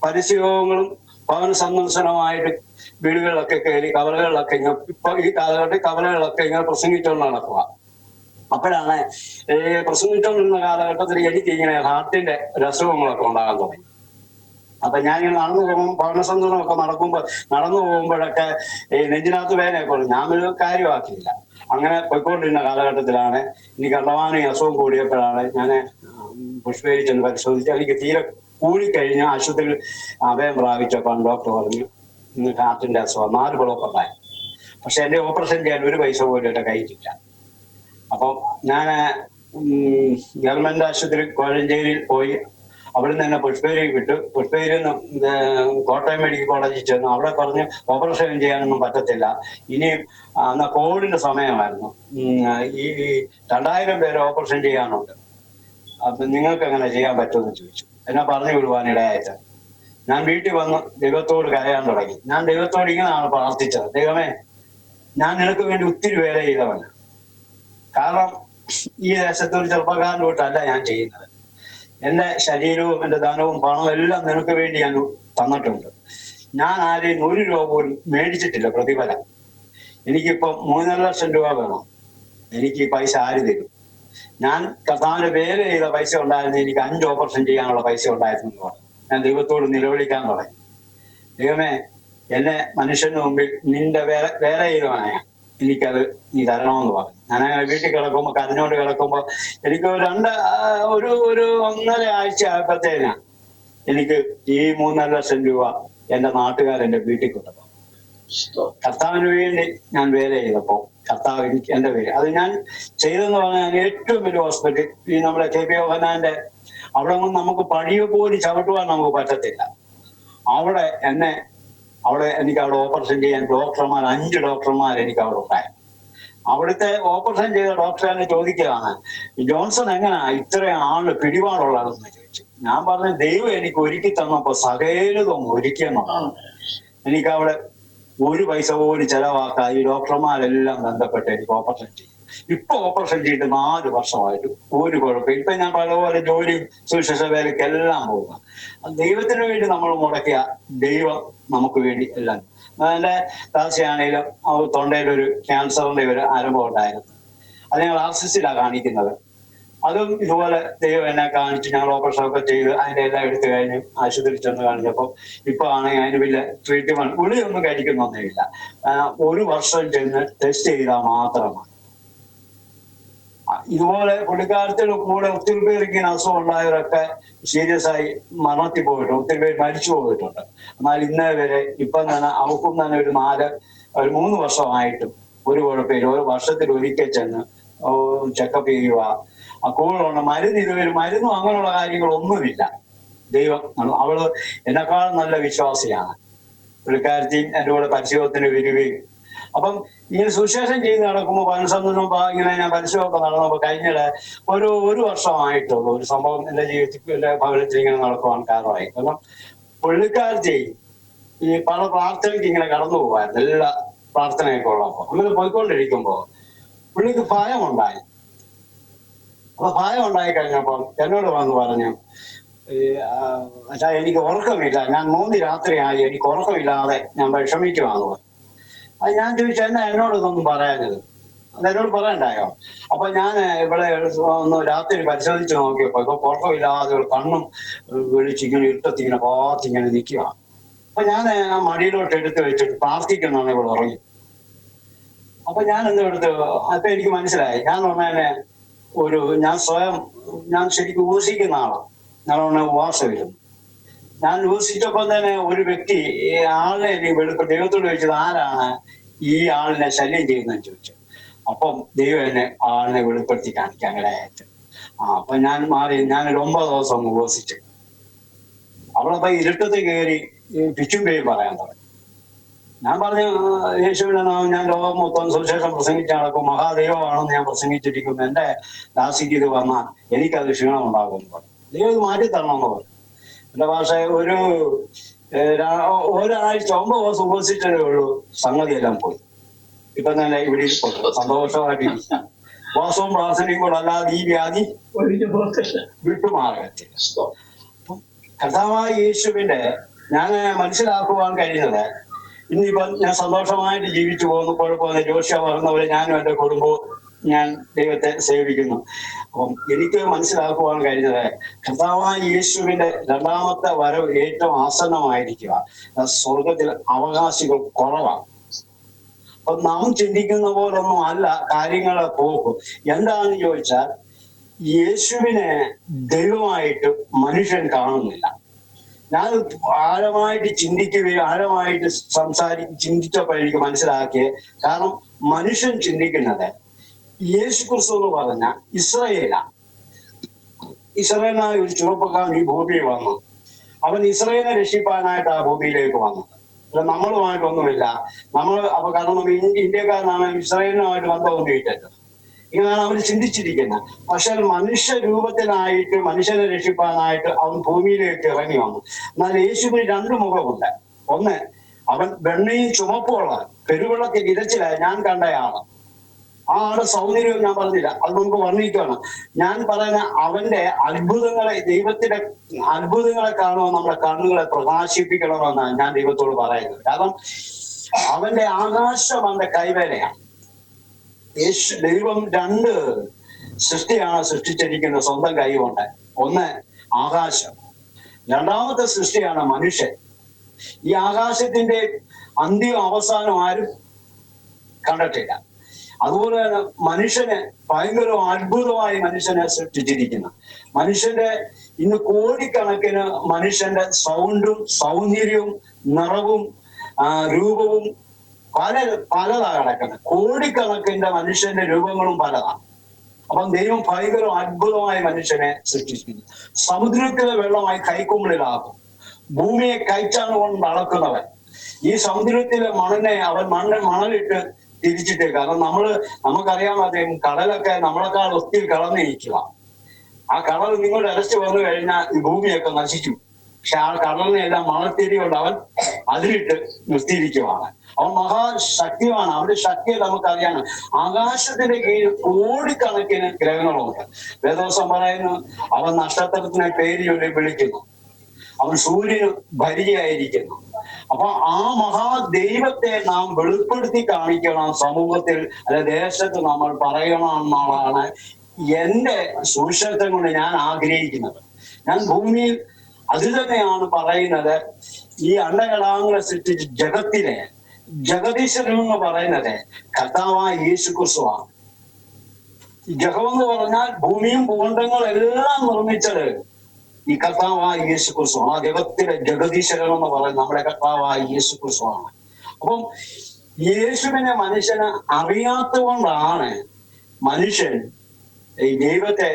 പരസ്യങ്ങളും ഭവന സന്ദർശനമായിട്ട് വീടുകളിലൊക്കെ കയറി കവലകളിലൊക്കെ ഇപ്പൊ ഈ കാലഘട്ടത്തിൽ കവലകളിലൊക്കെ ഇങ്ങനെ പ്രസംഗിച്ചുകൊണ്ട് നടക്കുക. അപ്പോഴാണ് പ്രസംഗിച്ചുകൊണ്ടിരുന്ന കാലഘട്ടത്തിൽ എനിക്ക് ഇങ്ങനെ ഹാർട്ടിന്റെ അസുഖങ്ങളൊക്കെ ഉണ്ടാകാൻ തുടങ്ങി. അപ്പൊ ഞാനിങ്ങനെ നടന്നു പോകുമ്പോൾ ഭവന സന്ദർശനമൊക്കെ നടന്നു പോകുമ്പോഴൊക്കെ നെഞ്ചിനകത്ത് വേദനയൊക്കെ ഉള്ളു. ഞാനൊരു കാര്യമാക്കിയില്ല. അങ്ങനെ പോയിക്കൊണ്ടിരുന്ന കാലഘട്ടത്തിലാണ് എനിക്ക് കണ്ടമാനം അസുഖം കൂടിയപ്പോഴാണ് ഞാൻ പുഷ്പേരി ചെന്ന് പരിശോധിച്ച് എനിക്ക് തീരെ കൂടിക്കഴിഞ്ഞ ആശുപത്രിയിൽ അഭയം പ്രാപിച്ചപ്പോൾ ഡോക്ടർ പറഞ്ഞു ഇന്ന് ഹാർട്ടിന്റെ അസുഖം 4 ബ്ലോക്ക് ഉണ്ടായി. പക്ഷെ എന്റെ ഓപ്പറേഷൻ ചെയ്യാൻ ഒരു പൈസ പോലും എന്റെ കയ്യിലില്ല. അപ്പം ഞാൻ ഗവൺമെന്റ് ആശുപത്രി കോഴഞ്ചേരിയിൽ പോയി. അവിടെ നിന്ന് പുഷ്പേരി വിട്ടു. പുഷ്പേരിയിൽ നിന്ന് കോട്ടയം മെഡിക്കൽ കോളേജിൽ ചെന്നു. അവിടെ പറഞ്ഞ് ഓപ്പറേഷൻ ചെയ്യാനൊന്നും പറ്റത്തില്ല. ഇനിയും അന്ന് കോവിഡിന്റെ സമയമായിരുന്നു. ഈ 2000 പേര് ഓപ്പറേഷൻ ചെയ്യാനുണ്ട്. അപ്പൊ നിങ്ങൾക്ക് എങ്ങനെ ചെയ്യാൻ പറ്റുമെന്ന് ചോദിച്ചു. എന്നെ പറഞ്ഞു വിടുവാനിടയായിട്ട് ഞാൻ വീട്ടിൽ വന്ന് ദൈവത്തോട് കരയാൻ തുടങ്ങി. ഞാൻ ദൈവത്തോട് ഇങ്ങനെയാണ് പ്രാർത്ഥിച്ചത്, ദൈവമേ, ഞാൻ നിനക്ക് വേണ്ടി ഒത്തിരി വേല ചെയ്തവന്. കാരണം ഈ ദേശത്ത് ഒരു ചെറുപ്പക്കാരൻ്റെ വീട്ടല്ല ഞാൻ ചെയ്യുന്നത്. എന്റെ ശരീരവും എന്റെ ധനവും പണവും എല്ലാം നിനക്ക് വേണ്ടി ഞാൻ തന്നിട്ടുണ്ട്. ഞാൻ ആരെയും 1 രൂപ പോലും മേടിച്ചിട്ടില്ല പ്രതിഫലം. എനിക്കിപ്പം 3.5 ലക്ഷം രൂപ വേണം. എനിക്ക് ഈ പൈസ ആര് തരും? ഞാൻ കർത്താവിന്റെ വേല ചെയ്ത പൈസ ഉണ്ടായിരുന്നു. എനിക്ക് 5 ഓപ്പറേഷൻ ചെയ്യാനുള്ള പൈസ ഉണ്ടായിരുന്നു എന്ന് പറഞ്ഞു. ഞാൻ ദൈവത്തോട് നിലവിളിക്കാൻ തുടങ്ങി. ദൈവമേ, എന്നെ മനുഷ്യന് മുമ്പിൽ നിന്റെ വേല ചെയ്തവനായ എനിക്കത് നീ തരണമെന്ന് പറഞ്ഞു. ഞാൻ വീട്ടിൽ കിടക്കുമ്പോ കരഞ്ഞോണ്ട് കിടക്കുമ്പോ എനിക്ക് ഒരു 1.5 ആഴ്ച ആയപ്പോഴത്തേനാ എനിക്ക് ഈ 3.5 ലക്ഷം രൂപ എന്റെ നാട്ടുകാരെന്റെ വീട്ടിൽ കൊണ്ടുപോകും. കർത്താവിന് വേണ്ടി ഞാൻ വേല ചെയ്തപ്പോ കർത്താവ് എനിക്ക് എന്റെ പേര് അത് ഞാൻ ചെയ്തെന്ന് പറഞ്ഞാൽ ഏറ്റവും വലിയ ഹോസ്പിറ്റൽ ഈ നമ്മുടെ KP യോഹന്നാന്റെ അവിടെ ഒന്നും നമുക്ക് പടിയെ പോലും ചവിട്ടുവാൻ നമുക്ക് പറ്റത്തില്ല. അവിടെ എനിക്ക് അവിടെ ഓപ്പറേഷൻ ചെയ്യാൻ 5 ഡോക്ടർമാർ എനിക്ക് അവിടെ ഉണ്ടായി. അവിടുത്തെ ഓപ്പറേഷൻ ചെയ്ത ഡോക്ടർ തന്നെ ചോദിക്കുകയാണ്, ജോൺസൺ എങ്ങനാ ഇത്രയും ആള് പിടിപാടുള്ളതെന്ന് ചോദിച്ചു. ഞാൻ പറഞ്ഞു, ദൈവം എനിക്ക് ഒരുക്കി തന്നപ്പോ സകലതും ഒരുക്കിയെന്നുള്ളതാണ്. എനിക്ക് അവിടെ 1 പൈസ പോലും ചെലവാക്കാൻ ഈ ഡോക്ടർമാരെല്ലാം ബന്ധപ്പെട്ട് എനിക്ക് ഓപ്പറേഷൻ ചെയ്യും. ഇപ്പൊ ഓപ്പറേഷൻ ചെയ്തിട്ട് 4 വർഷമായിട്ട് ഒരു കുഴപ്പമില്ല. ഇപ്പൊ ഞാൻ പലപോലെ ജോലിയും സുവിശേഷ വേലയ്ക്കെല്ലാം പോകുക. ദൈവത്തിന് വേണ്ടി നമ്മൾ മുടക്കിയ ദൈവം നമുക്ക് വേണ്ടി എല്ലാം. എന്റെ താഴ്ചയാണെങ്കിലും തൊണ്ടയിലൊരു ക്യാൻസറിന്റെ ഒരു ആരംഭം ഉണ്ടായിരുന്നു. അത് ഞങ്ങൾ RCCയിലാണ് കാണിക്കുന്നത്. അതും ഇതുപോലെ ദൈവം എന്നെ കാണിച്ച് ഞങ്ങൾ ഓപ്പറേഷൻ ഒക്കെ ചെയ്ത് അതിന്റെ എല്ലാം എടുത്തു കഴിഞ്ഞ് ആശുപത്രി ചെന്ന് കാണിച്ചപ്പോൾ ഇപ്പൊ ആണെങ്കിൽ അതിന് വലിയ ട്രീറ്റ്മെന്റ് ഗുളിയൊന്നും കഴിക്കുന്നൊന്നുമില്ല. 1 വർഷം ചെന്ന് ടെസ്റ്റ് ചെയ്താൽ മാത്രമാണ്. ഇതുപോലെ പുള്ളിക്കാലത്തിന് കൂടെ ഒത്തിരി പേർക്ക് ഇങ്ങനെ അസുഖം ഉണ്ടായവരൊക്കെ സീരിയസ് ആയി മരണത്തിൽ പോയിട്ടുണ്ട്. ഒത്തിരി പേര് മരിച്ചു പോയിട്ടുണ്ട്. എന്നാൽ ഇന്നേ വരെ ഇപ്പം തന്നെ അവർക്കും തന്നെ ഒരു 3 വർഷമായിട്ടും ഒരു കുഴപ്പമില്ല. 1 വർഷത്തിൽ ഒരിക്കൽ ചെന്ന് ചെക്കപ്പ് ചെയ്യുക. കൂടുതലുള്ള മരുന്നും അങ്ങനെയുള്ള കാര്യങ്ങളൊന്നുമില്ല. ദൈവം അവള് എന്നെക്കാളും നല്ല വിശ്വാസിയാണ്. പുള്ളിക്കാരത്തി എൻ്റെ കൂടെ പരിശോധന വരികയും അപ്പം ഇങ്ങനെ സുവിശേഷം ചെയ്ത് നടക്കുമ്പോൾ പരസ്യം ഇങ്ങനെ ഞാൻ പരിശോധന നടന്നപ്പോ കഴിഞ്ഞിടെ ഒരു വർഷമായിട്ടുള്ളൂ ഒരു സംഭവം എന്റെ ജീവിതത്തിൽ എന്റെ ഭവനത്തിൽ ഇങ്ങനെ നടക്കുവാൻ കാരണമായി. കാരണം പുള്ളിക്കാരത്തി ഈ പല പ്രാർത്ഥനയ്ക്ക് ഇങ്ങനെ കടന്നു പോകായിരുന്നു. എല്ലാ പ്രാർത്ഥനയൊക്കെ ഉള്ളപ്പോ അങ്ങനെ പോയിക്കൊണ്ടിരിക്കുമ്പോ പുള്ളിക്ക് ഭയമുണ്ടായി. അപ്പൊ ഭയം ഉണ്ടായി കഴിഞ്ഞപ്പോൾ എന്നോട് വന്ന് പറഞ്ഞു, എനിക്ക് ഉറക്കമില്ല, ഞാൻ 3 രാത്രിയായി, എനിക്ക് ഉറക്കമില്ലാതെ ഞാൻ വിഷമിക്കുവാന്ന് പറഞ്ഞു. അത് ഞാൻ ചോദിച്ചു, എന്നോട് ഇതൊന്നും പറയാഞ്ഞത്, അതെന്നോട് പറയണ്ടായോ? അപ്പൊ ഞാൻ ഇവിടെ ഒന്ന് രാത്രി പരിശോധിച്ച് നോക്കിയപ്പോ ഇപ്പൊ ഉറക്കമില്ലാതെ കണ്ണും വിളിച്ചിങ്ങനെ ഇരുട്ടത്തിങ്ങനെ പാത്തിങ്ങനെ നിൽക്കുക. അപ്പൊ ഞാൻ ആ മടിയിലോട്ട് എടുത്ത് വെച്ചിട്ട് പ്രാർത്ഥിക്കുന്നതാണ് ഇവിടെ ഉറങ്ങി. അപ്പൊ ഞാൻ എന്തെടുത്ത് അപ്പൊ എനിക്ക് മനസ്സിലായി. ഞാൻ പറഞ്ഞാൽ ഞാൻ ശരിക്കും ഉപസിക്കുന്ന ആളാണ്. ഞാൻ ഉപവാസമായിരുന്നു. ഞാൻ ഉപസിച്ചപ്പോൾ തന്നെ ഒരു വ്യക്തി ആളിനെ എനിക്ക് ദൈവത്തോട് ചോദിച്ചത്, ആരാണ് ഈ ആളിനെ ശല്യം ചെയ്യുന്നതെന്ന് ചോദിച്ചു. അപ്പം ദൈവം എന്നെ ആളിനെ വെളിപ്പെടുത്തി കാണിക്കാൻ ഇടയായിട്ട്. അപ്പൊ ഞാൻ ഞാനൊരു 9 ദിവസം ഉപസിച്ചു. അവിടെ പോയി ഇരുട്ടത്തിൽ കയറി പിച്ചും പേര് പറയാൻ തുടങ്ങി. ഞാൻ പറഞ്ഞു, യേശുവിന്റെ നാമം ഞാൻ ലോകം മൊത്തം സുവിശേഷം പ്രസംഗിച്ച് നടക്കും, മഹാദൈവമാണെന്ന് ഞാൻ പ്രസംഗിച്ചിരിക്കും, എന്റെ ദാസിക്ക് ഇത് വന്നാൽ എനിക്കത് ക്ഷീണം ഉണ്ടാകുമെന്ന് പറഞ്ഞു. ദൈവം ഇത് മാറ്റി തരണമെന്ന് പറഞ്ഞു. എന്റെ ഭാഷ ഒരാഴ്ച 9 ദിവസം ഉപസിച്ചതേ ഉള്ളൂ, സംഗതിയെല്ലാം പോയി. ഇപ്പൊ തന്നെ ഇവിടെ സന്തോഷമായിട്ടിരിക്കും. വാസവും പ്രാർത്ഥനയും കൂടെ അല്ലാതെ ഈ വ്യാധി വിട്ടുമാറത്തില്ല. കർത്താവായ യേശുവിന്റെ ഞാൻ മനസ്സിലാക്കുവാൻ കഴിയുന്നത്, ഇന്നിപ്പം ഞാൻ സന്തോഷമായിട്ട് ജീവിച്ചു പോകുന്നു, കുഴപ്പമില്ല. ജോഷ്യ പറഞ്ഞവരെ ഞാനും എൻ്റെ കുടുംബവും ഞാൻ ദൈവത്തെ സേവിക്കുന്നു. അപ്പം എനിക്ക് മനസ്സിലാക്കുവാൻ കഴിഞ്ഞത്, കർത്താവായ യേശുവിന്റെ 2ാമത്തെ വരവ് ഏറ്റവും ആസന്നമായിരിക്കുക. സ്വർഗത്തിൽ അവകാശികൾ കുറവാണ്. അപ്പൊ നാം ചിന്തിക്കുന്ന പോലൊന്നും അല്ല കാര്യങ്ങളെ പോകും. എന്താണെന്ന് ചോദിച്ചാൽ, യേശുവിനെ ദൈവമായിട്ട് മനുഷ്യൻ കാണുന്നില്ല. ഞാൻ ആഴമായിട്ട് ആഴമായിട്ട് ചിന്തിച്ചപ്പോൾ എനിക്ക് മനസ്സിലാക്കിയേ. കാരണം മനുഷ്യൻ ചിന്തിക്കുന്നത് യേശു ക്രിസ്തു എന്ന് പറഞ്ഞ ഇസ്രായേലായ ഒരു ചെറുപ്പക്കാരൻ ഈ ഭൂമിയിൽ വന്നു. അവൻ ഇസ്രായേലിനെ രക്ഷിപ്പാനായിട്ട് ആ ഭൂമിയിലേക്ക് വന്നത്. നമ്മളുമായിട്ടൊന്നുമില്ല. അപ്പൊ കാരണം ഇന്ത്യക്കാരനാണ്, ഇസ്രായേലിനുമായിട്ട് ബന്ധമൊന്നും ഇല്ലല്ലോ. ഇങ്ങനെയാണ് അവർ ചിന്തിച്ചിരിക്കുന്നത്. പക്ഷെ മനുഷ്യ രൂപത്തിനായിട്ട് മനുഷ്യനെ രക്ഷിപ്പാനായിട്ട് അവൻ ഭൂമിയിലേക്ക് ഇറങ്ങി വന്നു. എന്നാൽ യേശുവിന് 2 മുഖമുണ്ട്. ഒന്ന്, അവൻ വെണ്ണയും ചുമപ്പുള്ള പെരുവെള്ളത്തിൽ ഇരച്ചിലായി ഞാൻ കണ്ടയാള്. ആ ആളുടെ സൗന്ദര്യവും ഞാൻ പറഞ്ഞില്ല, അത് നമുക്ക് വർണ്ണിക്കണം. ഞാൻ പറയുന്ന അവന്റെ അത്ഭുതങ്ങളെ, ദൈവത്തിന്റെ അത്ഭുതങ്ങളെ കാണുമ്പോൾ നമ്മുടെ കണ്ണുകളെ പ്രകാശിപ്പിക്കണമെന്നാണ് ഞാൻ ദൈവത്തോട് പറയുന്നത്. കാരണം അവന്റെ ആകാശം അവന്റെ കൈവേലയാണ്. ദൈവം രണ്ട് സൃഷ്ടിയാണ് സൃഷ്ടിച്ചിരിക്കുന്നത് സ്വന്തം കൈ കൊണ്ട്. ഒന്ന് ആകാശം, രണ്ടാമത്തെ സൃഷ്ടിയാണ് മനുഷ്യൻ. ഈ ആകാശത്തിന്റെ അന്ത്യം അവസാനം ആരും കണ്ടിട്ടില്ല. അതുപോലെ തന്നെ മനുഷ്യനെ ഭയങ്കര അത്ഭുതമായി മനുഷ്യനെ സൃഷ്ടിച്ചിരിക്കുന്നു. മനുഷ്യന്റെ ഇന്ന് കോടിക്കണക്കിന് മനുഷ്യന്റെ സൗണ്ടും സൗന്ദര്യവും നിറവും രൂപവും പലതാ കിടക്കുന്നത്. കോടിക്കണക്കിന്റെ മനുഷ്യന്റെ രൂപങ്ങളും പലതാണ്. അപ്പം ദൈവം ഭയങ്കര അത്ഭുതമായി മനുഷ്യനെ സൃഷ്ടിച്ചിരിക്കുന്നു. സമുദ്രത്തിലെ വെള്ളമായി കൈക്കുമ്പിളിലാക്കും, ഭൂമിയെ കൈച്ചാണ് കൊണ്ട് അളക്കുന്നവൻ. ഈ സമുദ്രത്തിലെ മണ്ണിനെ അവൻ മണലിട്ട് തിരിച്ചിട്ട്, കാരണം നമുക്കറിയാൻ അദ്ദേഹം കടലൊക്കെ നമ്മളെക്കാൾ ഒത്തിരി കടന്നിരിക്കുക. ആ കടൽ നിങ്ങളുടെ അരച്ചു വന്നു കഴിഞ്ഞാൽ ഈ ഭൂമിയൊക്കെ നശിച്ചു. പക്ഷെ ആ കടലിനെ എല്ലാം മണത്തിരി കൊണ്ട് അവൻ അതിലിട്ട് നിർത്തിയിരിക്കുവാണ്. അവൻ മഹാശക്തിയാണ്. അവന്റെ ശക്തിയെ നമുക്കറിയാം. ആകാശത്തിന്റെ കീഴിൽ കോടിക്കണക്കിന് ഗ്രഹങ്ങളുണ്ട്. വേദവസം പറയുന്നു, അവൻ നക്ഷത്രത്തിനെ പേര് ചൊല്ലി വിളിക്കുന്നു, അവൻ സൂര്യന് ഭരികയായിരിക്കുന്നു. അപ്പൊ ആ മഹാദൈവത്തെ നാം വെളിപ്പെടുത്തി കാണിക്കണം സമൂഹത്തിൽ, അല്ലെ ദേശത്ത് നമ്മൾ പറയണം എന്നുള്ളതാണ് എന്റെ സുവിശേഷം കൊണ്ട് ഞാൻ ആഗ്രഹിക്കുന്നത്. ഞാൻ ഭൂമിയിൽ അത് തന്നെയാണ് പറയുന്നത്. ഈ അണ്ടകടാങ്ങളെ സൃഷ്ടിച്ച് ജഗത്തിലെ ജഗദീശ്വരൻ എന്ന് പറയുന്നത് കർത്താവായ യേശു ക്രിസ്തുവാണ്. ജഗം എന്ന് പറഞ്ഞാൽ ഭൂമിയും ഭൂഖണ്ഡങ്ങളും എല്ലാം നിർമ്മിച്ചത് ഈ കർത്താവായ യേശു ക്രിസ്തുവാണ്. ആ ജഗത്തിലെ ജഗദീശ്വരൻ എന്ന് പറയുന്നത് നമ്മുടെ കർത്താവായ യേശു ക്രിസ്തുവാണ്. അപ്പം യേശുവിനെ മനുഷ്യന് അറിയാത്തതുകൊണ്ടാണ് മനുഷ്യൻ ഈ ദൈവത്തെ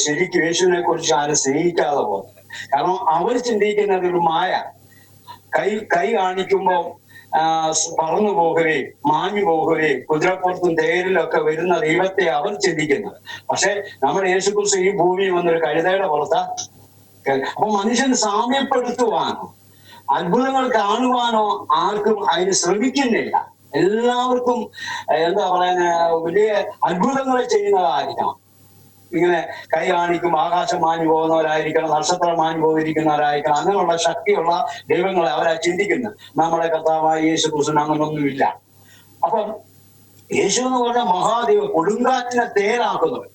ശരിക്കും യേശുവിനെ കുറിച്ച് ആരും സ്നേഹിക്കാതെ പോകുന്നത്. കാരണം അവർ ചിന്തിക്കുന്നത് ഒരു മായ, കൈ കാണിക്കുമ്പോൾ പറന്നു പോകുകയും മാഞ്ഞു പോകുകയും കുതിരപ്പുറത്തും തേരിലൊക്കെ വരുന്ന ദൈവത്തെ അവർ ചിന്തിക്കുന്നത്. പക്ഷെ നമ്മുടെ യേശുക്രിസ്തു ഈ ഭൂമിയിൽ വന്നൊരു കഴുതയുടെ പുറത്താ. അപ്പൊ മനുഷ്യന് സാമ്യപ്പെടുത്തുവാനോ അത്ഭുതങ്ങൾ കാണുവാനോ ആർക്കും അതിന് ശ്രമിക്കുന്നില്ല. എല്ലാവർക്കും എന്താ പറയുന്ന വലിയ അത്ഭുതങ്ങൾ ചെയ്യുന്നതായിരിക്കണം. ഇങ്ങനെ കൈ കാണിക്കും ആകാശം മാഞ്ഞു പോകുന്നവരായിരിക്കണം, നക്ഷത്രം മാഞ്ഞു പോയിരിക്കുന്നവരായിരിക്കണം. അങ്ങനെയുള്ള ശക്തിയുള്ള ദൈവങ്ങളെ അവരാ ചിന്തിക്കുന്നത്. നമ്മുടെ കർത്താവായ യേശു ക്രിസ്തുവിന് അങ്ങനൊന്നുമില്ല. അപ്പം യേശു എന്ന് പറഞ്ഞ മഹാദൈവം, കൊടുങ്കാറ്റിനെ തേരാക്കുന്നവൻ.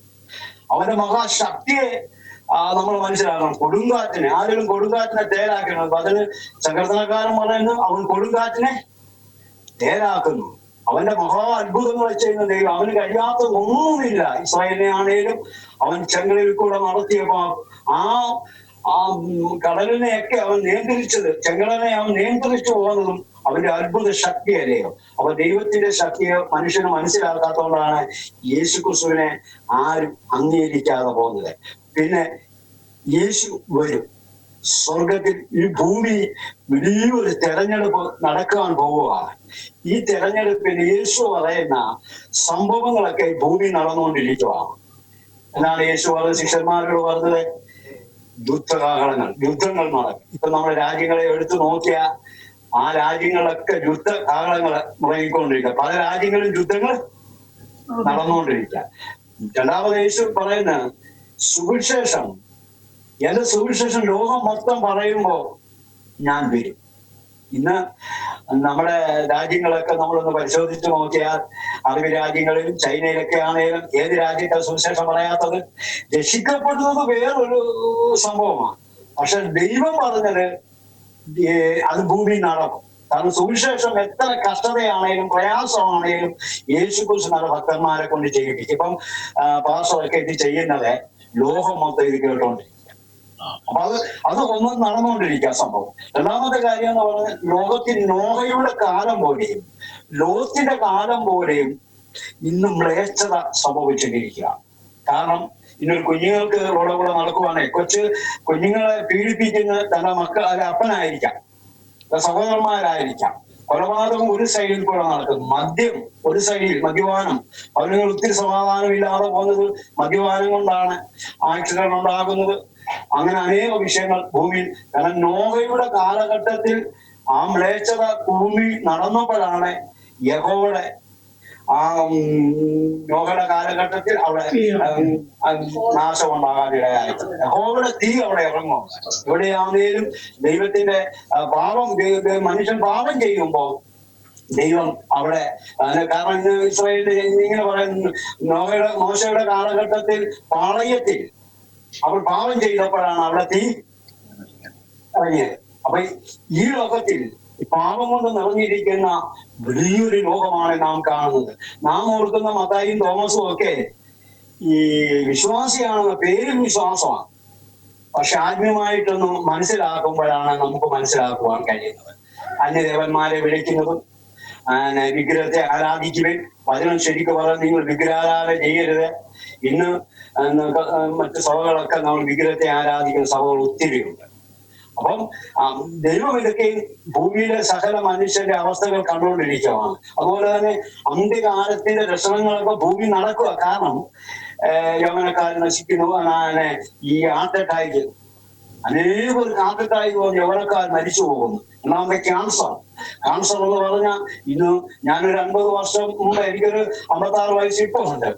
അവന്റെ മഹാശക്തിയെ നമ്മൾ മനസ്സിലാക്കണം. കൊടുങ്കാറ്റിനെ ആരെങ്കിലും കൊടുങ്കാറ്റിനെ തേരാക്കണം. അതിന് സങ്കീർത്തനക്കാരൻ പറയുന്നു, അവൻ കൊടുങ്കാറ്റിനെ തേരാക്കുന്നു. അവന്റെ മഹാ അത്ഭുതങ്ങൾ ചെയ്യുന്ന ദൈവം, അവന് കഴിയാത്ത ഒന്നുമില്ല. ഇസ്രായേലിനെ ആണേലും അവൻ ചെങ്കടലിൽ കൂടെ നടത്തിയപ്പോ ആ കടലിനെയൊക്കെ അവൻ നിയന്ത്രിച്ചത്, ചെങ്കടലിനെ അവൻ നിയന്ത്രിച്ചു പോകുന്നതും അവന്റെ അത്ഭുത ശക്തിയല്ലയോ. അപ്പൊ ദൈവത്തിന്റെ ശക്തിയെ മനുഷ്യന് മനസ്സിലാക്കാത്തതുകൊണ്ടാണ് യേശു ക്രിസ്തുവിനെ ആരും അംഗീകരിക്കാതെ പോകുന്നത്. പിന്നെ യേശു വരും. സ്വർഗത്തിൽ ഈ ഭൂമി വലിയൊരു തെരഞ്ഞെടുപ്പ് നടക്കാൻ പോവുകയാണ്. ഈ തെരഞ്ഞെടുപ്പിന് യേശു പറയുന്ന സംഭവങ്ങളൊക്കെ ഭൂമി നടന്നുകൊണ്ടിരിക്കുകയാണ്. എന്നാണ് യേശു പറഞ്ഞ ശിഷ്യന്മാരോട് പറഞ്ഞത്? യുദ്ധങ്ങൾ നടക്കും. ഇപ്പൊ നമ്മുടെ രാജ്യങ്ങളെ എടുത്തു നോക്കിയാൽ ആ രാജ്യങ്ങളിലൊക്കെ യുദ്ധകാഹളങ്ങൾ മുഴങ്ങിക്കൊണ്ടിരിക്കുക. പല രാജ്യങ്ങളിലും യുദ്ധങ്ങൾ നടന്നുകൊണ്ടിരിക്കുക. രണ്ടാമത് യേശു പറയുന്ന സുവിശേഷം, എന്റെ സുവിശേഷം ലോകം മൊത്തം പറയുമ്പോ ഞാൻ വരും. ഇന്ന് നമ്മുടെ രാജ്യങ്ങളൊക്കെ നമ്മളൊന്ന് പരിശോധിച്ച് നോക്കിയാൽ അറബ് രാജ്യങ്ങളിലും ചൈനയിലൊക്കെ ആണെങ്കിലും ഏത് രാജ്യത്തെ സുവിശേഷം പറയാത്തത്? രക്ഷിക്കപ്പെടുന്നത് വേറൊരു സംഭവമാണ്. പക്ഷെ ദൈവം പറഞ്ഞത് അത് ഭൂമി നടക്കും. കാരണം സുവിശേഷം എത്ര കഷ്ടതയാണേലും പ്രയാസമാണേലും യേശുക്രിസ്തു ഭക്തന്മാരെ കൊണ്ട് ചെയ്യിപ്പിക്കും. ഇപ്പം പാസ്റ്ററൊക്കെ ഇത് ചെയ്യുന്നത് ലോകം മൊത്തം ഇത് കേട്ടോണ്ടിരിക്കും. അപ്പൊ അത് ഒന്നും നടന്നുകൊണ്ടിരിക്കുക സംഭവം. രണ്ടാമത്തെ കാര്യം എന്ന് പറഞ്ഞാൽ ലോകത്തിൽ നോഹയുടെ കാലം പോലെയും ലോത്തിന്റെ കാലം പോലെയും ഇന്നും മ്ലേച്ഛത സംഭവിച്ചുകൊണ്ടിരിക്കുക. കാരണം ഇന്നൊരു കുഞ്ഞുങ്ങൾക്ക് കൂടെ നടക്കുവാണെ കുഞ്ഞുങ്ങളെ പീഡിപ്പിക്കുന്ന തന്റെ മക്കൾ അല്ല അപ്പനായിരിക്കാം, സഹോദരന്മാരായിരിക്കാം. കൊലപാതകം ഒരു സൈഡിൽ കൂടെ നടക്കുന്നു, മദ്യം ഒരു സൈഡിൽ, മദ്യപാനം. അവനുകൾ ഒത്തിരി സമാധാനമില്ലാതെ പോകുന്നത് മദ്യപാനം കൊണ്ടാണ് ആക്സിഡന്റ് ഉണ്ടാകുന്നത്. അങ്ങനെ അനേക വിഷയങ്ങൾ ഭൂമിയിൽ. കാരണം നോഹയുടെ കാലഘട്ടത്തിൽ ആ മ്ലേച്ഛത ഭൂമി നടന്നപ്പോഴാണ് യഹോവയുടെ ആ നോഹയുടെ കാലഘട്ടത്തിൽ അവിടെ നാശം ഉണ്ടാകാനിടയായിട്ട് യഹോവയുടെ തീ അവിടെ ഇറങ്ങും. എവിടെയാണേലും ദൈവത്തിന്റെ പാപം മനുഷ്യൻ പാപം ചെയ്യുമ്പോൾ ദൈവം അവിടെ കാരണം ഇന്ന് ഇസ്രായേലിൽ ഇങ്ങനെ പറയുന്നു, മോശയുടെ കാലഘട്ടത്തിൽ പാളയത്തിൽ അവർ പാപം ചെയ്തപ്പോഴാണ് അവിടെ തീ ഇറങ്ങിയത്. അപ്പൊ ഈ ലോകത്തിൽ പാപം കൊണ്ട് നിറഞ്ഞിരിക്കുന്ന വലിയൊരു ലോകമാണ് നാം കാണുന്നത്. നാം ഓർക്കുന്ന മത്തായിയും തോമസും ഒക്കെ ഈ വിശ്വാസിയാണെന്ന പേരും വിശ്വാസമാണ്. പക്ഷെ ആത്മീയമായിട്ടൊന്ന് മനസ്സിലാക്കുമ്പോഴാണ് നമുക്ക് മനസ്സിലാക്കുവാൻ കഴിയുന്നത്. അന്യദേവന്മാരെ വിളിക്കുന്നതും വിഗ്രഹത്തെ ആരാധിക്കുവൻ. വചനം ശരിക്കും പറഞ്ഞാൽ നിങ്ങൾ വിഗ്രഹാരാധന ചെയ്യരുത്. ഇന്ന് മറ്റു സഭകളൊക്കെ നമ്മൾ വിഗ്രഹത്തെ ആരാധിക്കുന്ന സഭകൾ ഒത്തിരിയുണ്ട്. അപ്പം ദൈവം ഇതൊക്കെ ഭൂമിയിലെ സകല മനുഷ്യന്റെ അവസ്ഥകൾ കണ്ടുകൊണ്ടിരിക്കുകയാണ്. അതുപോലെ തന്നെ അന്ത്യകാലത്തിന്റെ ലക്ഷണങ്ങളൊക്കെ ഭൂമി നടക്കുക. കാരണം യൗവനക്കാർ നശിക്കുന്നു, ഈ ഹാർട്ട് അറ്റാക്ക്, അനേകം ഹാർട്ട് അറ്റാക്ക് പോലെ യൗവനക്കാർ മരിച്ചു പോകുന്നു. ഒന്നാമത്തെ ക്യാൻസർ എന്ന് പറഞ്ഞാൽ ഇന്ന് ഞാനൊരു 50 വർഷം മുമ്പ് എനിക്കൊരു 56 വയസ്സ് ഇപ്പൊ ഉണ്ട്.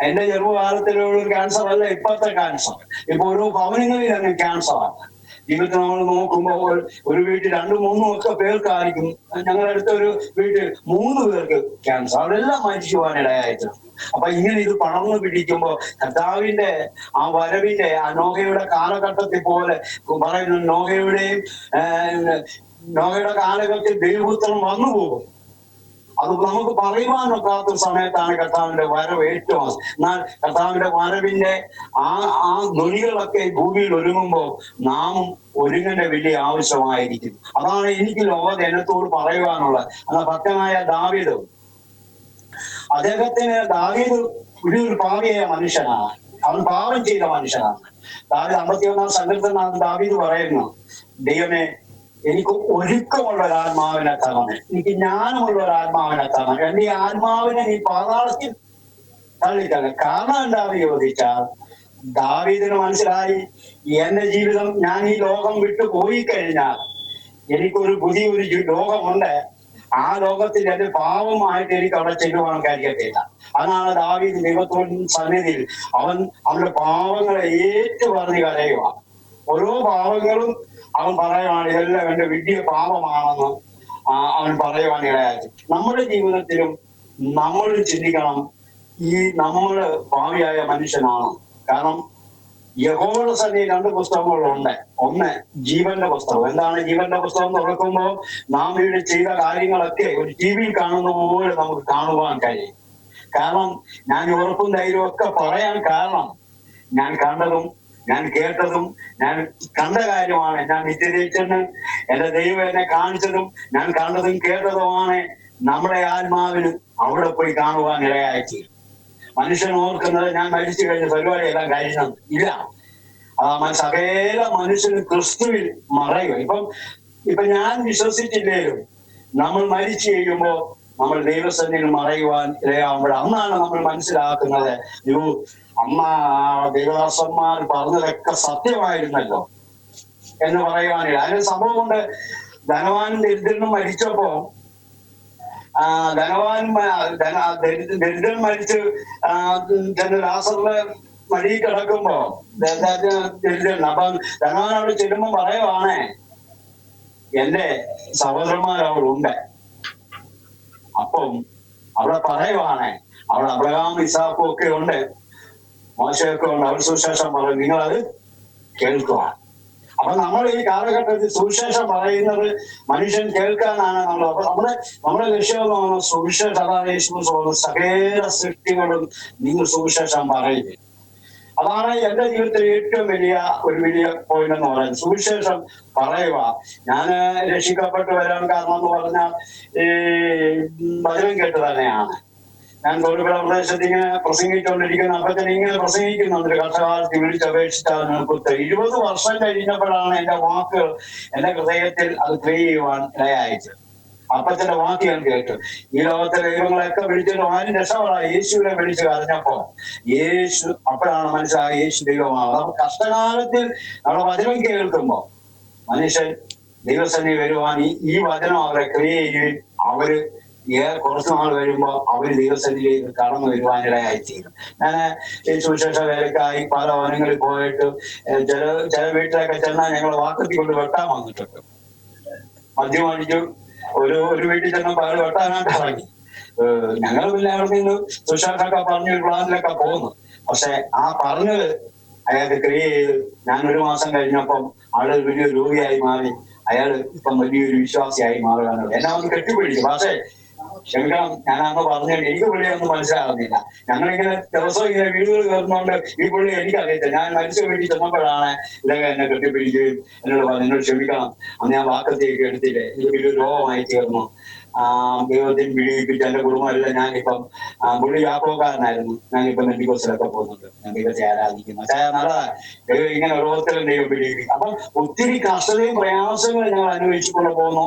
എന്റെ ചെറുപ്പകാലത്തിലുള്ള ക്യാൻസർ അല്ല ഇപ്പോഴത്തെ ക്യാൻസർ. ഇപ്പൊ ഓരോ ഭവനങ്ങളിൽ തന്നെ ക്യാൻസറാണ്. ജീവിതത്തിൽ നമ്മൾ നോക്കുമ്പോൾ ഒരു വീട്ടിൽ 2-3 ഒക്കെ പേർക്കായിരിക്കും. ഞങ്ങളുടെ അടുത്തൊരു വീട്ടിൽ 3 പേർക്ക് ക്യാൻസർ, അവരെല്ലാം മരിച്ചു പോകാനിടയായിട്ടുണ്ട്. അപ്പൊ ഇങ്ങനെ ഇത് പടർന്നു പിടിക്കുമ്പോൾ കർത്താവിന്റെ ആ വരവിന്റെ ആ നോഹയുടെ കാലഘട്ടത്തിൽ പോലെ പറയുന്നു, നോഹയുടെ കാലഘട്ടത്തിൽ ദൈവപുത്രൻ വന്നു പോകും. അത് നമുക്ക് പറയുവാനൊക്കാത്ത സമയത്താണ് കർത്താവിന്റെ വരവ് ഏറ്റവും. എന്നാൽ കർത്താവിന്റെ വരവിന്റെ ആ ധ്വനികളൊക്കെ ഭൂമിയിൽ ഒരുങ്ങുമ്പോൾ നാം ഒരുങ്ങേണ്ട വലിയ ആവശ്യമായിരിക്കും. അതാണ് എനിക്ക് ലോകജനത്തോട് പറയുവാനുള്ളത്. എന്നാൽ ഭക്തനായ ദാവീദ്, ദാവീദ് വലിയൊരു പാപിയായ മനുഷ്യനാണ്. അവൻ പാപം ചെയ്ത മനുഷ്യനാണ്. ദാവീദ് 51-ാം സങ്കീർത്തനത്തിൽ ദാവീദ് പറയുന്നു, ദൈവമേ എനിക്ക് ഒരുക്കമുള്ള ഒരാത്മാവിനെ തരണം, എനിക്ക് ജ്ഞാനമുള്ള ഒരാത്മാവിനെ തരണം, എന്റെ ഈ ആത്മാവിനെ നീ പാതാളത്തിൽ തള്ളിത്തന്നെ. കാരണം എന്താണെന്ന് ചോദിച്ചാൽ ദാവീദിന് മനസ്സിലായി, എന്റെ ജീവിതം ഞാൻ ഈ ലോകം വിട്ടു പോയി കഴിഞ്ഞാൽ എനിക്കൊരു പുതിയൊരു ലോകമുണ്ട്. ആ ലോകത്തിൽ എന്റെ പാവമായിട്ട് എനിക്ക് അവിടെ ചെല്ലുവാൻ കഴിയത്തില്ല. അതാണ് ദാവീദ് ദൈവത്തോട് സന്നിധിയിൽ അവന്റെ പാവങ്ങളെ ഏറ്റു പറഞ്ഞ് കരയുക. ഓരോ പാവങ്ങളും അവൻ പറയുവാണ് ഇതെല്ലാം എന്റെ വലിയ പാപമാണെന്ന് അവൻ പറയുവാൻ ഇടയാക്കി. നമ്മുടെ ജീവിതത്തിലും നമ്മൾ ചിന്തിക്കണം, ഈ നമ്മള് പാവിയായ മനുഷ്യനാണ്. കാരണം യഹോവയുടെ സന്നിധിയിൽ 2 പുസ്തകങ്ങളുണ്ട്. ഒന്ന് ജീവന്റെ പുസ്തകം. എന്താണ് ജീവന്റെ പുസ്തകം തുറക്കുമ്പോൾ നാം ഇവിടെ ചെയ്ത കാര്യങ്ങളൊക്കെ ഒരു TV കാണുന്ന പോലെ നമുക്ക് കാണുവാൻ കഴിയും. കാരണം ഞാൻ ഉറപ്പും ധൈര്യവും ഒക്കെ പറയാൻ കാരണം ഞാൻ കണ്ടതും ഞാൻ കേട്ടതും ഞാൻ കണ്ട കാര്യമാണ്. ഞാൻ നിത്യതീച്ചെന്ന് എന്റെ ദൈവം എന്നെ കാണിച്ചതും ഞാൻ കണ്ടതും കേട്ടതുമാണ് നമ്മുടെ ആത്മാവിന് അവിടെ പോയി കാണുവാൻ ഇടയായിട്ട്. മനുഷ്യൻ ഓർക്കുന്നത് ഞാൻ മരിച്ചു കഴിഞ്ഞ പരിപാടിയെല്ലാം കഴിഞ്ഞത് ഇല്ല. സകല മനുഷ്യന് ക്രിസ്തുവിൽ മറയുക. ഇപ്പൊ ഞാൻ വിശ്വസിച്ചില്ലേലും നമ്മൾ മരിച്ചു കഴിയുമ്പോ നമ്മൾ ദൈവസന്നിധിയിൽ മറയുവാൻ ഇടയാകുമ്പോൾ അന്നാണ് നമ്മൾ മനസ്സിലാക്കുന്നത്, അമ്മ ദേവദാസന്മാർ പറഞ്ഞതൊക്കെ സത്യമായിരുന്നല്ലോ എന്ന് പറയുവാനില്ല. അതിന് സംഭവം കൊണ്ട് ധനവാനും ദരിദ്രനും മരിച്ചപ്പോ ദരിദ്രൻ മരിച്ച് ലാസറിന്റെ മടിയിൽ കിടക്കുമ്പോ ദരിദ്രൻ അപ്പം ധനവാൻ അവിടെ ചെല്ലുമ്പോ പറയുവാണേ, എന്റെ സഹോദരന്മാർ അവിടെ ഉണ്ട്. അപ്പം അവിടെ പറയുവാണേ, അവിടെ അബ്രഹാം ഇസാഖും ഒക്കെ ഉണ്ട്, മോശയൊക്കെ ഉണ്ട്. അവർ സുവിശേഷം പറയും, നിങ്ങളത് കേൾക്കുക. അപ്പൊ നമ്മൾ ഈ കാലഘട്ടത്തിൽ സുവിശേഷം പറയുന്നത് മനുഷ്യൻ കേൾക്കാനാണ് നമ്മൾ. അപ്പൊ നമ്മുടെ ലക്ഷ്യം സുവിശേഷം, അതാണ് യേശു സകല സൃഷ്ടികളും നിങ്ങൾ സുവിശേഷം പറയുക. അതാണ് എന്റെ ജീവിതത്തിൽ ഏറ്റവും വലിയ പോയിന്റ് എന്ന് പറയുന്നത്, സുവിശേഷം പറയുക. ഞാൻ രക്ഷിക്കപ്പെട്ടു വരാൻ കാരണം എന്ന് പറഞ്ഞാൽ ഈ വചനം കേട്ട് തന്നെയാണ്. ഞാൻ തൊടുപുഴ പ്രദേശത്ത് ഇങ്ങനെ പ്രസംഗിച്ചുകൊണ്ടിരിക്കുന്ന അപ്പത്തിന് ഇങ്ങനെ പ്രസംഗിക്കുന്നുണ്ട്, കർഷകാലത്ത് വിളിച്ചപേക്ഷിച്ചാൽ നിൽക്കത്തെ. 20 വർഷം കഴിഞ്ഞപ്പോഴാണ് എന്റെ വാക്കുകൾ എന്റെ ഹൃദയത്തിൽ അത് ക്രിയ ചെയ്യുവാൻ ഇടയായത്. അപ്പത്തിന്റെ വാക്ക് ഞാൻ കേട്ടു. ഈ ലോകത്തെ ദൈവങ്ങളെയൊക്കെ വിളിച്ചിട്ട് ആരും രക്ഷപ്പെടാ, യേശുവിനെ വിളിച്ച് കരഞ്ഞപ്പോ യേശു, അപ്പോഴാണ് മനസ്സിലായ യേശു ദൈവമാണ്. അപ്പൊ കഷ്ടകാലത്തിൽ നമ്മുടെ വചനം കേൾക്കുമ്പോ മനുഷ്യൻ ദൈവസന്നിധി വരുവാൻ ഈ വചനം അവരെ ക്രിയ ചെയ്യുകയും അവര് കുറച്ചു നാൾ കഴിയുമ്പോ അവര് ദൈവസന്നിധിയിലേക്ക് കടന്നു വരുവാനിടയായിത്തീരും. ഞാൻ ഈ സുവിശേഷ വേലക്കായി പല ഭവനങ്ങളിൽ പോയിട്ട് ചില വീട്ടിലൊക്കെ ചെന്നാൽ ഞങ്ങൾ വാക്കത്തി കൊണ്ട് വെട്ടാൻ വന്നിട്ടുണ്ട്. മദ്യം അടിച്ചു ഒരു വീട്ടിൽ ചെന്നപ്പോൾ അയാൾ വെട്ടാനായിട്ട് ഇറങ്ങി. ഞങ്ങൾ പിന്നെ അവിടെ നിന്ന് സുശേഷൊക്കെ പറഞ്ഞ ഒരു പ്ലാനിലൊക്കെ പോകുന്നു. പക്ഷെ ആ പറഞ്ഞത് അയാൾക്ക് ക്രിയ ചെയ്ത് ഞാൻ 1 മാസം കഴിഞ്ഞപ്പം ആള് വലിയൊരു രോഗിയായി മാറി. അയാൾ ഇപ്പം വലിയൊരു വിശ്വാസിയായി മാറുകയാണ്. എന്നെ ഒന്ന് കെട്ടിപ്പിടിച്ചു. പക്ഷേ ക്ഷമിക്കണം, ഞാൻ അന്ന് പറഞ്ഞു എനിക്ക് പുള്ളിയൊന്നും മനസ്സിലാകുന്നില്ല. ഞങ്ങളിങ്ങനെ ദിവസവും ഇങ്ങനെ വീടുകൾ കയറുന്നോണ്ട് ഈ പുള്ളി എനിക്കറിയത്തില്ല. ഞാൻ മരിച്ച വീട്ടിൽ ചെന്നപ്പോഴാണ് ഇതൊക്കെ എന്നെ കെട്ടിപ്പിടിക്കുകയും എന്നോട് പറഞ്ഞു എന്നോട് ക്ഷമിക്കണം, അന്ന് ഞാൻ വാക്കത്തേക്ക് എടുത്തില്ലേ, ഇത് വലിയൊരു രോഗമായി തീർന്നു, ദൈവത്തിന് പിടിപ്പിച്ച് എന്റെ കുടുംബമെല്ലാം ഞാനിപ്പം പുള്ളി യാക്കോക്കാരനായിരുന്നു, ഞാനിപ്പം നെല്ലിക്കോസിലൊക്കെ പോകുന്നുണ്ട്, ഞാൻ ദൈവത്തെ ആരാധിക്കുന്നു. പക്ഷേ നല്ലതാ ഇങ്ങനെ ഓരോരുത്തരും ദൈവം പിടിപ്പിക്കും. അപ്പം ഒത്തിരി കഷ്ടതയും പ്രയാസങ്ങളും ഞങ്ങൾ അനുഭവിച്ചുകൊണ്ട് പോകുന്നു.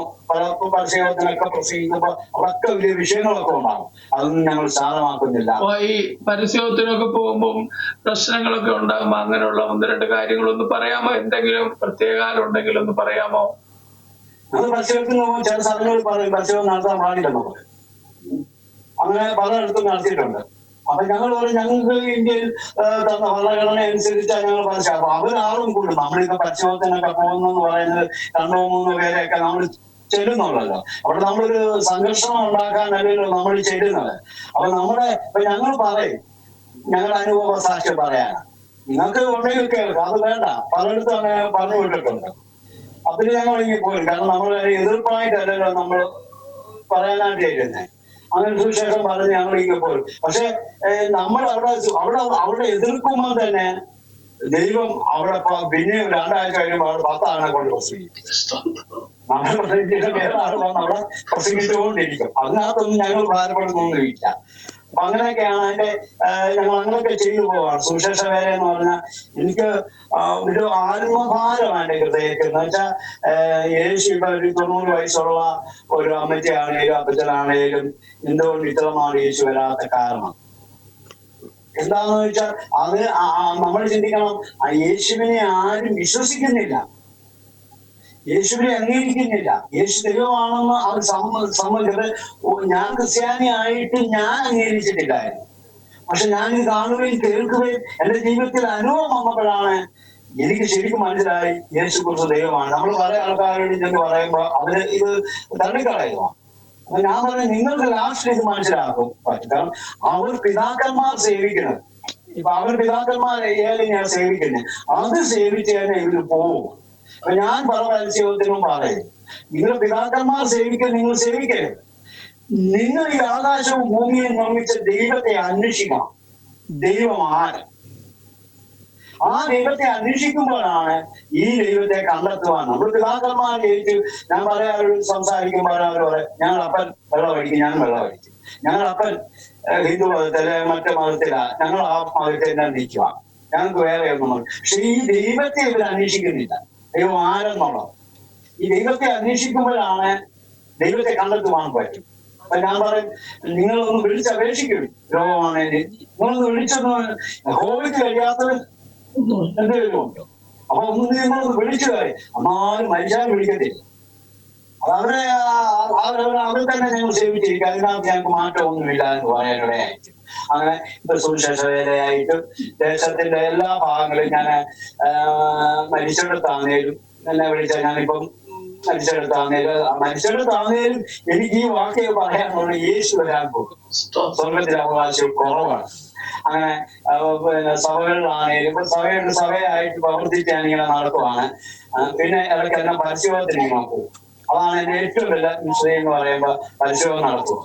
പരിശീലനത്തിനൊക്കെ പ്രസംഗിക്കുമ്പോൾ അവിടൊക്കെ വലിയ വിഷയങ്ങളൊക്കെ ഉണ്ടാകും. അതൊന്നും ഞങ്ങൾ സാധമാക്കുന്നില്ല. ഈ പരിശോധനയൊക്കെ പോകുമ്പോൾ പ്രശ്നങ്ങളൊക്കെ ഉണ്ടാകുമ്പോ അങ്ങനെയുള്ള 1-2 കാര്യങ്ങളൊന്ന് പറയാമോ? എന്തെങ്കിലും പ്രത്യേകം ഉണ്ടെങ്കിൽ ഒന്ന് പറയാമോ? ഞങ്ങൾ പരിശോധന ചില സ്ഥലങ്ങളിൽ പറയും പരിശോധന നടത്താൻ പാടില്ലെന്ന് പറയും. അങ്ങനെ പലയിടത്തും നടത്തിയിട്ടുണ്ട്. അപ്പൊ ഞങ്ങൾ പറയും ഞങ്ങൾക്ക് ഇന്ത്യയിൽ തന്ന ഭരണഘടന അനുസരിച്ചാണ് ഞങ്ങൾ പരിശോധന. അപ്പൊ അവരാളും കൂടും. നമ്മളിപ്പോ പരിശോധനയൊക്കെ പോകുന്നെന്ന് പറയുന്നത് 2-3 പേരെയൊക്കെ നമ്മൾ ചെല്ലുന്നുള്ളല്ലോ. അവിടെ നമ്മളൊരു സംഘർഷം ഉണ്ടാക്കാനല്ലല്ലോ നമ്മൾ ചെല്ലുന്നത്. അപ്പൊ ഞങ്ങൾ പറയും ഞങ്ങളുടെ അനുഭവ സാക്ഷ്യം പറയാനാണ്. നിങ്ങൾക്ക് ഉണ്ടെങ്കിൽ കേൾക്കാം, അത് വേണ്ട. പലയിടത്തും അങ്ങനെ പറഞ്ഞു വിട്ടിട്ടുണ്ട്. അതിന് ഞങ്ങൾ ഇങ്ങനെ പോരും. കാരണം നമ്മൾ എതിർപ്പായിട്ടല്ലല്ലോ നമ്മൾ പറയാനായിട്ട് ചെയ്യുന്നത്. അങ്ങനെ സുവിശേഷം പറഞ്ഞ് ഞങ്ങൾ ഇങ്ങനെ പോരും. പക്ഷെ നമ്മൾ അവിടെ എതിർക്കുമ്പോൾ തന്നെ ദൈവം അവിടെ പിന്നെ 2 ആഴ്ച കഴിയുമ്പോൾ അവിടെ 10 ആളെ കൊണ്ട് പ്രസംഗിക്കും. നമ്മൾ വേറെ ആൾ വന്ന് അവിടെ പ്രസംഗിച്ചുകൊണ്ടിരിക്കും. അതിനകത്തൊന്നും ഞങ്ങൾ ഭാരപ്പെടുന്നൊന്നുമില്ല. അപ്പൊ അങ്ങനെയൊക്കെയാണ് ഞങ്ങൾ അങ്ങനെയൊക്കെ ചെയ്തു പോവാണ്. സുവിശേഷ വേല എന്ന് പറഞ്ഞാൽ എനിക്ക് ഒരു ആത്മഭാരമാണ് എന്റെ ഹൃദയത്തിൽ. എന്ന് വെച്ചാൽ യേശു ഇപ്പൊ ഒരു 90 വയസ്സുള്ള ഒരു അമ്മച്ചാണേലും അപ്പച്ചനാണേലും എന്തുകൊണ്ട് ഇത്രമാണ് യേശു വരാത്ത കാരണം എന്താന്ന് വെച്ചാൽ അത് നമ്മൾ ചിന്തിക്കണം. യേശുവിനെ ആരും വിശ്വസിക്കുന്നില്ല, യേശുവിനെ അംഗീകരിക്കുന്നില്ല. യേശു ദൈവമാണെന്ന് അത് സമ്മതിച്ചത് ഞാൻ ക്രിസ്ത്യാനി ആയിട്ട് ഞാൻ അംഗീകരിച്ചിട്ടില്ലായിരുന്നു. പക്ഷെ ഞാനിത് കാണുകയും കേൾക്കുകയും എന്റെ ജീവിതത്തിൽ അനുഭവം വന്നപ്പോഴാണ് എനിക്ക് ശരിക്കും മനസ്സിലായി യേശു ക്രിസ്തു ദൈവമാണ്. നമ്മൾ പല ആൾക്കാരോട് ചെന്ന് പറയുമ്പോൾ അവര് ഇത് തള്ളിക്കളയുക. അപ്പൊ ഞാൻ പറഞ്ഞു നിങ്ങൾക്ക് ലാസ്റ്റ് ഇത് മനസ്സിലാക്കും പറ്റും. കാരണം അവർ പിതാക്കന്മാർ സേവിക്കുന്നത്, ഇപ്പൊ അവർ പിതാക്കന്മാർ ഏതെങ്കിലും സേവിക്കുന്നത്, അത് സേവിച്ച് തന്നെ ഇവര് പോകും. അപ്പൊ ഞാൻ പല പരിശോധനയും പറയും, നിങ്ങൾ പിതാക്കന്മാർ സേവിക്കുന്നത് നിങ്ങൾ സേവിക്കരുത്. നിങ്ങൾ ഈ ആകാശവും ഭൂമിയും നിർമ്മിച്ച ദൈവത്തെ അന്വേഷിക്കണം. ദൈവം ആര്? ആ ദൈവത്തെ അന്വേഷിക്കുമ്പോഴാണ് ഈ ദൈവത്തെ കണ്ടെത്തുവാൻ. നമ്മൾ പിതാക്കന്മാർ ജയിച്ചു. ഞാൻ പറയാറോട് സംസാരിക്കുമ്പോൾ അവർ പറയും ഞങ്ങൾ അപ്പൻ വെള്ളമടിക്കും, ഞാൻ വെള്ളമടിക്കും. ഞങ്ങളപ്പൻ ഹിന്ദു മതത്തിലെ മറ്റു മതത്തിലാ, ഞങ്ങൾ ആ മതത്തിൽ തന്നെ നിൽക്കുക, ഞങ്ങൾക്ക് വേറെ ഒന്നും. പക്ഷെ ഈ ദൈവത്തെ ഇവർ അന്വേഷിക്കുന്നില്ല. ദൈവം ആരെന്നുള്ളത് ഈ ദൈവത്തെ അന്വേഷിക്കുമ്പോഴാണ് ദൈവത്തെ കണ്ടെത്തുവാൻ പറ്റും. അപ്പൊ ഞാൻ പറയും നിങ്ങളൊന്ന് വിളിച്ചപേക്ഷിക്കും. രോഗമാണെങ്കിൽ നിങ്ങളൊന്ന് വിളിച്ചൊന്ന് ഹോമിക്ക് കഴിയാത്തവൻ എന്തെങ്കിലും ഉണ്ടോ? അപ്പൊ ഒന്ന് നിങ്ങളൊന്ന് വിളിച്ചു കാര്യം എന്നാലും മരിച്ചാൽ വിളിക്കത്തില്ല. അതവരെ അവർ തന്നെ ഞങ്ങൾ സേവിച്ചിരിക്കും. അതിനകത്ത് ഞങ്ങൾക്ക് മാറ്റമൊന്നുമില്ല എന്ന് പറയാനിടയായിട്ട് അങ്ങനെ ഇപ്പൊ സുവിശേഷ വേലയായിട്ട് ദേശത്തിന്റെ എല്ലാ ഭാഗങ്ങളും ഞാൻ മരിച്ചെടുത്താന്നേലും എന്നെ വിളിച്ചാൽ ഞാനിപ്പം മരിച്ചെടുത്താന്നേലും എനിക്ക് ഈ വാക്ക് പറയാനുള്ള യേശു വരാൻ പോകും. സ്വർഗത്തിലെ അവകാശം കുറവാണ്. അങ്ങനെ പിന്നെ സഭകളിലാണേലും ഇപ്പൊ സഭയായിട്ട് പ്രവർത്തിക്കാൻ ഇങ്ങനെ നടക്കുവാണ്. പിന്നെ ഇടയ്ക്ക് എല്ലാം പരിശോധന നോക്കും. അതാണ് എന്റെ ഏറ്റവും വലിയ വിഷയം എന്ന് പറയുമ്പോ പരിശോധന നടത്തുക,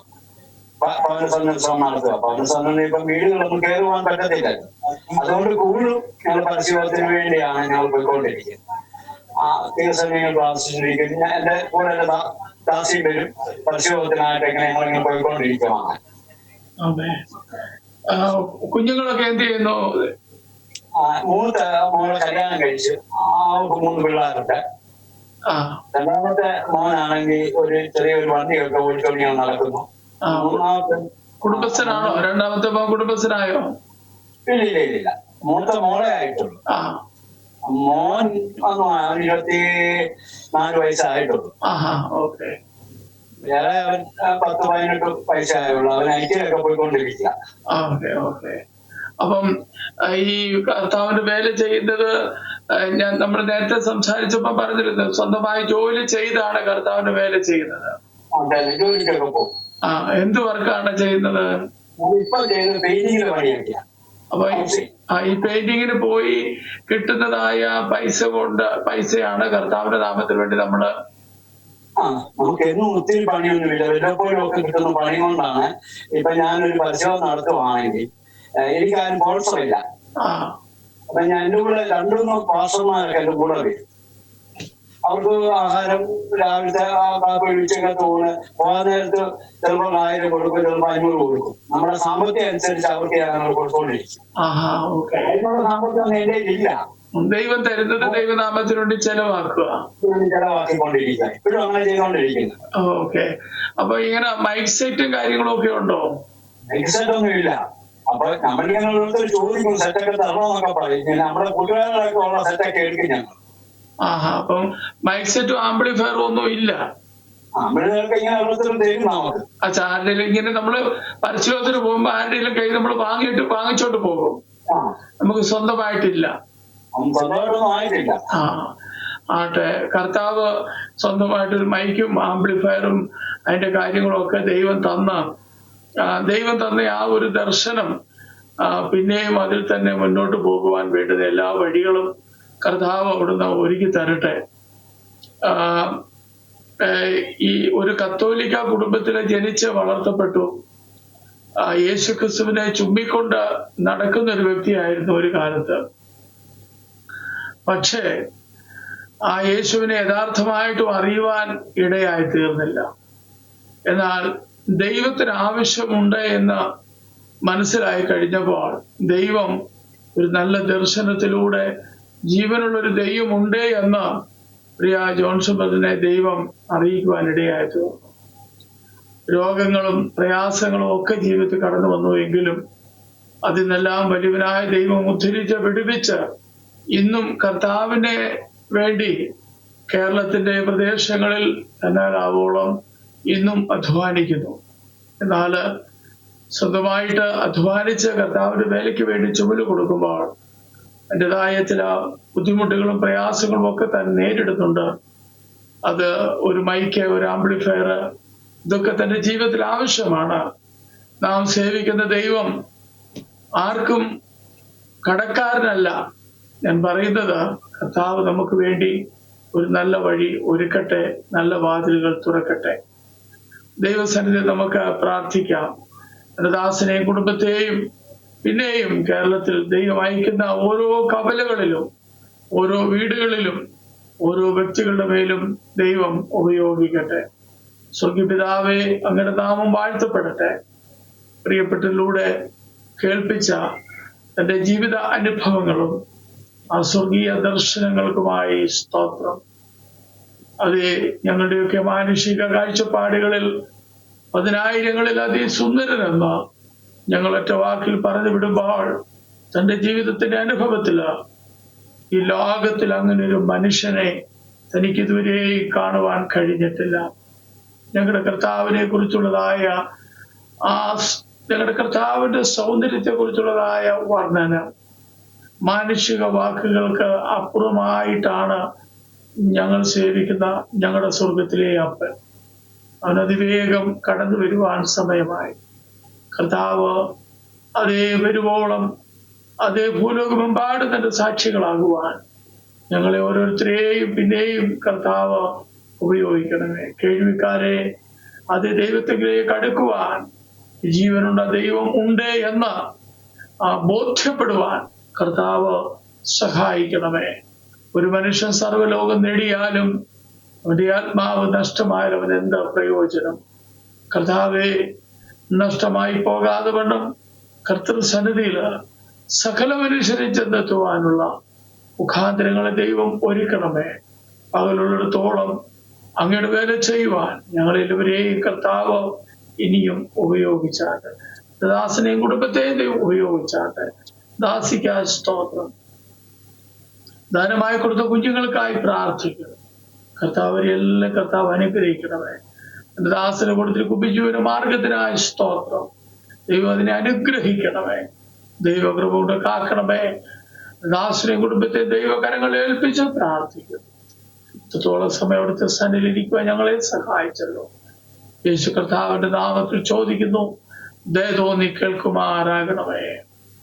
പൗരസംരക്ഷണം നടത്തുക. പൗരസംരക്ഷണം ഇപ്പം വീടുകളൊന്നും കയറുവാൻ പറ്റത്തില്ലല്ലോ. അതുകൊണ്ട് കൂടുതലും ഞങ്ങൾ പരിശോധനത്തിന് വേണ്ടിയാണ് ഞങ്ങൾ പോയിക്കൊണ്ടിരിക്കുന്നത്. ദീർഘസമയം പ്രാർത്ഥിച്ചിരിക്കും. എന്റെ കൂടെ ദാസിയും വരും പരിശോധനായിട്ട് എങ്ങനെ ഞങ്ങളിങ്ങനെ പോയിക്കൊണ്ടിരിക്കുകയാണ്. കുഞ്ഞുങ്ങളൊക്കെ എന്ത് ചെയ്യുന്നു? മൂത്ത മോളെ കല്യാണം കഴിച്ചു, അവർക്ക് 3 പിള്ളേരുണ്ട്. രണ്ടാമത്തെ മോനാണെങ്കിൽ ഒരു ചെറിയൊരു വണ്ടിയൊക്കെ ഓടിക്കൊണ്ട് ഞാൻ നടക്കുന്നു. മൂന്നാമത്തെ കുടുംബസ്ഥനാണോ? രണ്ടാമത്തെ മോൻ കുടുംബസ്ഥനായോ? ഇല്ല, മൂത്ത മോളെ ആയിട്ടുള്ളൂ. മോൻ 24 വയസ്സായിട്ടുള്ളൂ. ഓക്കെ. വേറെ അവൻ 10-18 വയസ്സായുള്ളൂ. അവൻ ഐറ്റിലൊക്കെ പോയിക്കൊണ്ടിരിക്കുക. Okay okay. അപ്പം ഈ കർത്താവിന്റെ വേല ചെയ്യുന്നത് നമ്മൾ നേരത്തെ സംസാരിച്ചപ്പോ പറഞ്ഞിരുന്നു, സ്വന്തമായി ജോലി ചെയ്താണ് കർത്താവിന്റെ വേല ചെയ്യുന്നത്. അതെ, ജോലിക്കൊക്കെ പോകും. എന്ത് വർക്കാണ് ചെയ്യുന്നത്? ഇപ്പൊ ചെയ്യുന്നത് പെയിന്റിങ്ങിന്റെ പണിയൊക്കെയാണ്. അപ്പൊ ഈ പെയിന്റിങ്ങിന് പോയി കിട്ടുന്നതായ പൈസയാണ് കർത്താവിന്റെ നാമത്തിന് വേണ്ടി നമ്മള് നമുക്ക് എന്നും ഒത്തിരി പണിയൊന്നുമില്ല, വല്ലപ്പോഴും ഒക്കെ കിട്ടുന്ന പണി കൊണ്ടാണ്. ഇപ്പൊ ഞാനൊരു പരിശോധന നടത്തുവാണെങ്കിൽ എനിക്കാരും സ്പോൺസറില്ല. അപ്പൊ ഞാൻ എന്റെ കൂടെ 2-3 പാസ്റ്റർമാരൊക്കെ എന്റെ കൂടെ വരും. അവർക്ക് ആഹാരം രാവിലത്തെ കാപ്പി ഉച്ചക്കത്തെ ഊണ് പോകാൻ നേരത്ത് ചിലപ്പോൾ 1000 കൊടുക്കും, ചിലപ്പോൾ 500 കൊടുക്കും. നമ്മുടെ സാമ്പത്തികം അനുസരിച്ച് അവർക്ക് ഞങ്ങൾ കൊടുത്തോണ്ടിരിക്കും. അതിനുള്ള സാമ്പത്തികം എന്റെ ഇല്ല. ദൈവം തരുന്നത് ദൈവനാമത്തിന് വേണ്ടി ചെലവാക്കിക്കൊണ്ടിരിക്കുക. ഇപ്പോഴും അങ്ങനെ ചെയ്തുകൊണ്ടിരിക്കുന്നു. ഓക്കെ. അപ്പൊ ഇങ്ങനെ മൈക്ക് സെറ്റും കാര്യങ്ങളും ഒക്കെ ഉണ്ടോ? മൈക്ക് സെറ്റ് ഒന്നും ഇല്ല. അപ്പൊ നമ്മളിങ്ങനെ ചോദിക്കും സെറ്റൊക്കെ തരണമെന്നൊക്കെ പറയും. നമ്മുടെ കൂട്ടുകാരിലൊക്കെ ഉള്ള സെറ്റൊക്കെ എടുക്കും ഞങ്ങൾ. അപ്പം മൈക്ക് സെറ്റും ആംപ്ലിഫയറും ഒന്നും ഇല്ല. അച്ഛാ, ആരുടെയും ഇങ്ങനെ നമ്മള് പരിശോധന പോകുമ്പോ ആരുടെയും കൈ നമ്മൾ വാങ്ങിച്ചോണ്ട് പോകും. നമുക്ക് സ്വന്തമായിട്ടില്ല. ആട്ടെ, കർത്താവ് സ്വന്തമായിട്ടൊരു മൈക്കും ആംപ്ലിഫയറും അതിന്റെ കാര്യങ്ങളും ഒക്കെ ദൈവം തന്ന ആ ഒരു ദർശനം പിന്നെയും അതിൽ തന്നെ മുന്നോട്ട് പോകുവാൻ വേണ്ടുന്ന എല്ലാ വഴികളും കർത്താവ് അവിടുന്ന് ഒരുക്കി തരട്ടെ. ഈ ഒരു കത്തോലിക്ക കുടുംബത്തിലെ ജനിച്ച് വളർത്തപ്പെട്ടു, യേശുക്രിസ്തുവിനെ ചുംബിക്കൊണ്ട് നടക്കുന്ന ഒരു വ്യക്തിയായിരുന്നു ഒരു കാലത്ത്. പക്ഷേ ആ യേശുവിനെ യഥാർത്ഥമായിട്ടും അറിയുവാൻ ഇടയായി തീർന്നില്ല. എന്നാൽ ദൈവത്തിന് ആവശ്യമുണ്ട് എന്ന് മനസ്സിലായി കഴിഞ്ഞപ്പോൾ ദൈവം ഒരു നല്ല ദർശനത്തിലൂടെ ജീവനുള്ളൊരു ദൈവമുണ്ട് എന്ന് പ്രിയ ജോൺസൺ ബ്രദറിനെ ദൈവം അറിയിക്കുവാൻ ഇടയായി തീർന്നു. രോഗങ്ങളും പ്രയാസങ്ങളും ഒക്കെ ജീവിതത്തിൽ കടന്നു വന്നു എങ്കിലും അതിൽ നിന്നെല്ലാം വലിയവനായ ദൈവം വിടുവിച്ച് ഇന്നും കർത്താവിനെ വേണ്ടി കേരളത്തിന്റെ പ്രദേശങ്ങളിൽ എന്നാലാവോളം ഇന്നും അധ്വാനിക്കുന്നു. എന്നാൽ സ്വന്തമായിട്ട് അധ്വാനിച്ച് കർത്താവിന്റെ വേലയ്ക്ക് വേണ്ടി ചുമല് കൊടുക്കുമ്പോൾ അതിൻ്റെതായ ചില ബുദ്ധിമുട്ടുകളും പ്രയാസങ്ങളും ഒക്കെ തന്നെ നേരിടുന്നുണ്ട്. അത് ഒരു മൈക്ക്, ഒരു ആംപ്ലിഫയർ, ഇതൊക്കെ തന്റെ ജീവിതത്തിൽ ആവശ്യമാണ്. നാം സേവിക്കുന്ന ദൈവം ആർക്കും കടക്കാരനല്ല. ഞാൻ പറയുന്നത് കർത്താവ് നമുക്ക് വേണ്ടി ഒരു നല്ല വഴി ഒരുക്കട്ടെ, നല്ല വാതിലുകൾ തുറക്കട്ടെ. ദൈവസന്നിധി നമുക്ക് പ്രാർത്ഥിക്കാം. എൻ്റെ ദാസനെയും കുടുംബത്തെയും പിന്നെയും കേരളത്തിൽ ദൈവം അയക്കുന്ന ഓരോ കവലകളിലും, ഓരോ വീടുകളിലും, ഓരോ വ്യക്തികളുടെ മേലും ദൈവം ഉപയോഗിക്കട്ടെ. സ്വർഗീയപിതാവേ, അങ്ങയുടെ നാമം വാഴ്ത്തപ്പെടട്ടെ. പ്രിയപ്പെട്ടതിലൂടെ കേൾപ്പിച്ച തന്റെ ജീവിത അനുഭവങ്ങളും ആ സ്വർഗീയ ദർശനങ്ങൾക്കുമായി സ്തോത്രം. അതേ, ഞങ്ങളുടെയൊക്കെ മാനുഷിക കാഴ്ചപ്പാടുകളിൽ 10,000-ങ്ങളിൽ അതിസുന്ദരനെന്ന് ഞങ്ങൾ ഒറ്റ വാക്കിൽ പറഞ്ഞു വിടുമ്പോൾ തന്റെ ജീവിതത്തിന്റെ അനുഭവത്തില് ഈ ലോകത്തിൽ അങ്ങനെ ഒരു മനുഷ്യനെ തനിക്കിതുവരെ കാണുവാൻ കഴിഞ്ഞിട്ടില്ല. ഞങ്ങളുടെ കർത്താവിനെ കുറിച്ചുള്ളതായ ഞങ്ങളുടെ കർത്താവിന്റെ സൗന്ദര്യത്തെ കുറിച്ചുള്ളതായ വർണ്ണന മാനുഷിക വാക്കുകൾക്ക് അപ്പുറമായിട്ടാണ് ഞങ്ങൾ സേവിക്കുന്ന ഞങ്ങളുടെ സ്വർഗത്തിലെ അപ്പൻ. അവനതിവേഗം കടന്നു വരുവാൻ സമയമായി. കർത്താവ് അതേ വരുവോളം അതേ ഭൂലോകമെമ്പാടും തന്റെ സാക്ഷികളാകുവാൻ ഞങ്ങളെ ഓരോരുത്തരെയും പിന്നെയും കർത്താവ് ഉപയോഗിക്കണമേ. കേൾവിക്കാരെ അതേ ദൈവത്തിലേക്ക് അടുക്കുവാൻ, ജീവനുള്ള ദൈവം ഉണ്ട് എന്ന് ബോധ്യപ്പെടുവാൻ കർത്താവ് സഹായിക്കണമേ. ഒരു മനുഷ്യൻ സർവ്വലോകം നേടിയാലും അവന്റെ ആത്മാവ് നഷ്ടമായാൽ അവൻ എന്താ പ്രയോജനം? കർത്താവെ, നഷ്ടമായി പോകാതെ വണ്ണം കർത്തൃസന്നിധിയില് സകല മനുഷ്യരെ ചെന്നെത്തുവാനുള്ള മുഖാന്തരങ്ങളെ ദൈവം ഒരുക്കണമേ. പകലുള്ളിടത്തോളം അങ്ങയുടെ വേല ചെയ്യുവാൻ ഞങ്ങളെല്ലാവരെയും കർത്താവ് ഇനിയും ഉപയോഗിച്ചാട്ടെ. ദാസനെയും കുടുംബത്തെയും ദൈവം ഉപയോഗിച്ചാട്ടെ. ദാസിക്കായി സ്തോത്രം. ദാനമായി കൊടുത്ത കുഞ്ഞുങ്ങൾക്കായി പ്രാർത്ഥിക്കുന്നു. കർത്താവരെ എല്ലാം കർത്താവ് അനുഗ്രഹിക്കണമേ. എന്റെ ദാസന് കൊടുത്തിരിക്കുന്ന ഉപജീവന മാർഗത്തിനായ സ്തോത്രം. ദൈവം അതിനെ അനുഗ്രഹിക്കണമേ, ദൈവകൃപ കൊണ്ട് കാക്കണമേ. ദാസനെ കുടുംബത്തെ ദൈവകരങ്ങൾ ഏൽപ്പിച്ച് പ്രാർത്ഥിക്കുന്നു. ഇത്രത്തോളം സമയം അവിടുത്തെ സന്നിധിയിലിരിക്കുവാൻ ഞങ്ങളെ സഹായിച്ചല്ലോ. യേശു കർത്താവിന്റെ നാമത്തിൽ ചോദിക്കുന്നു, ദയ തോന്നി കേൾക്കുമാറാകണമേ.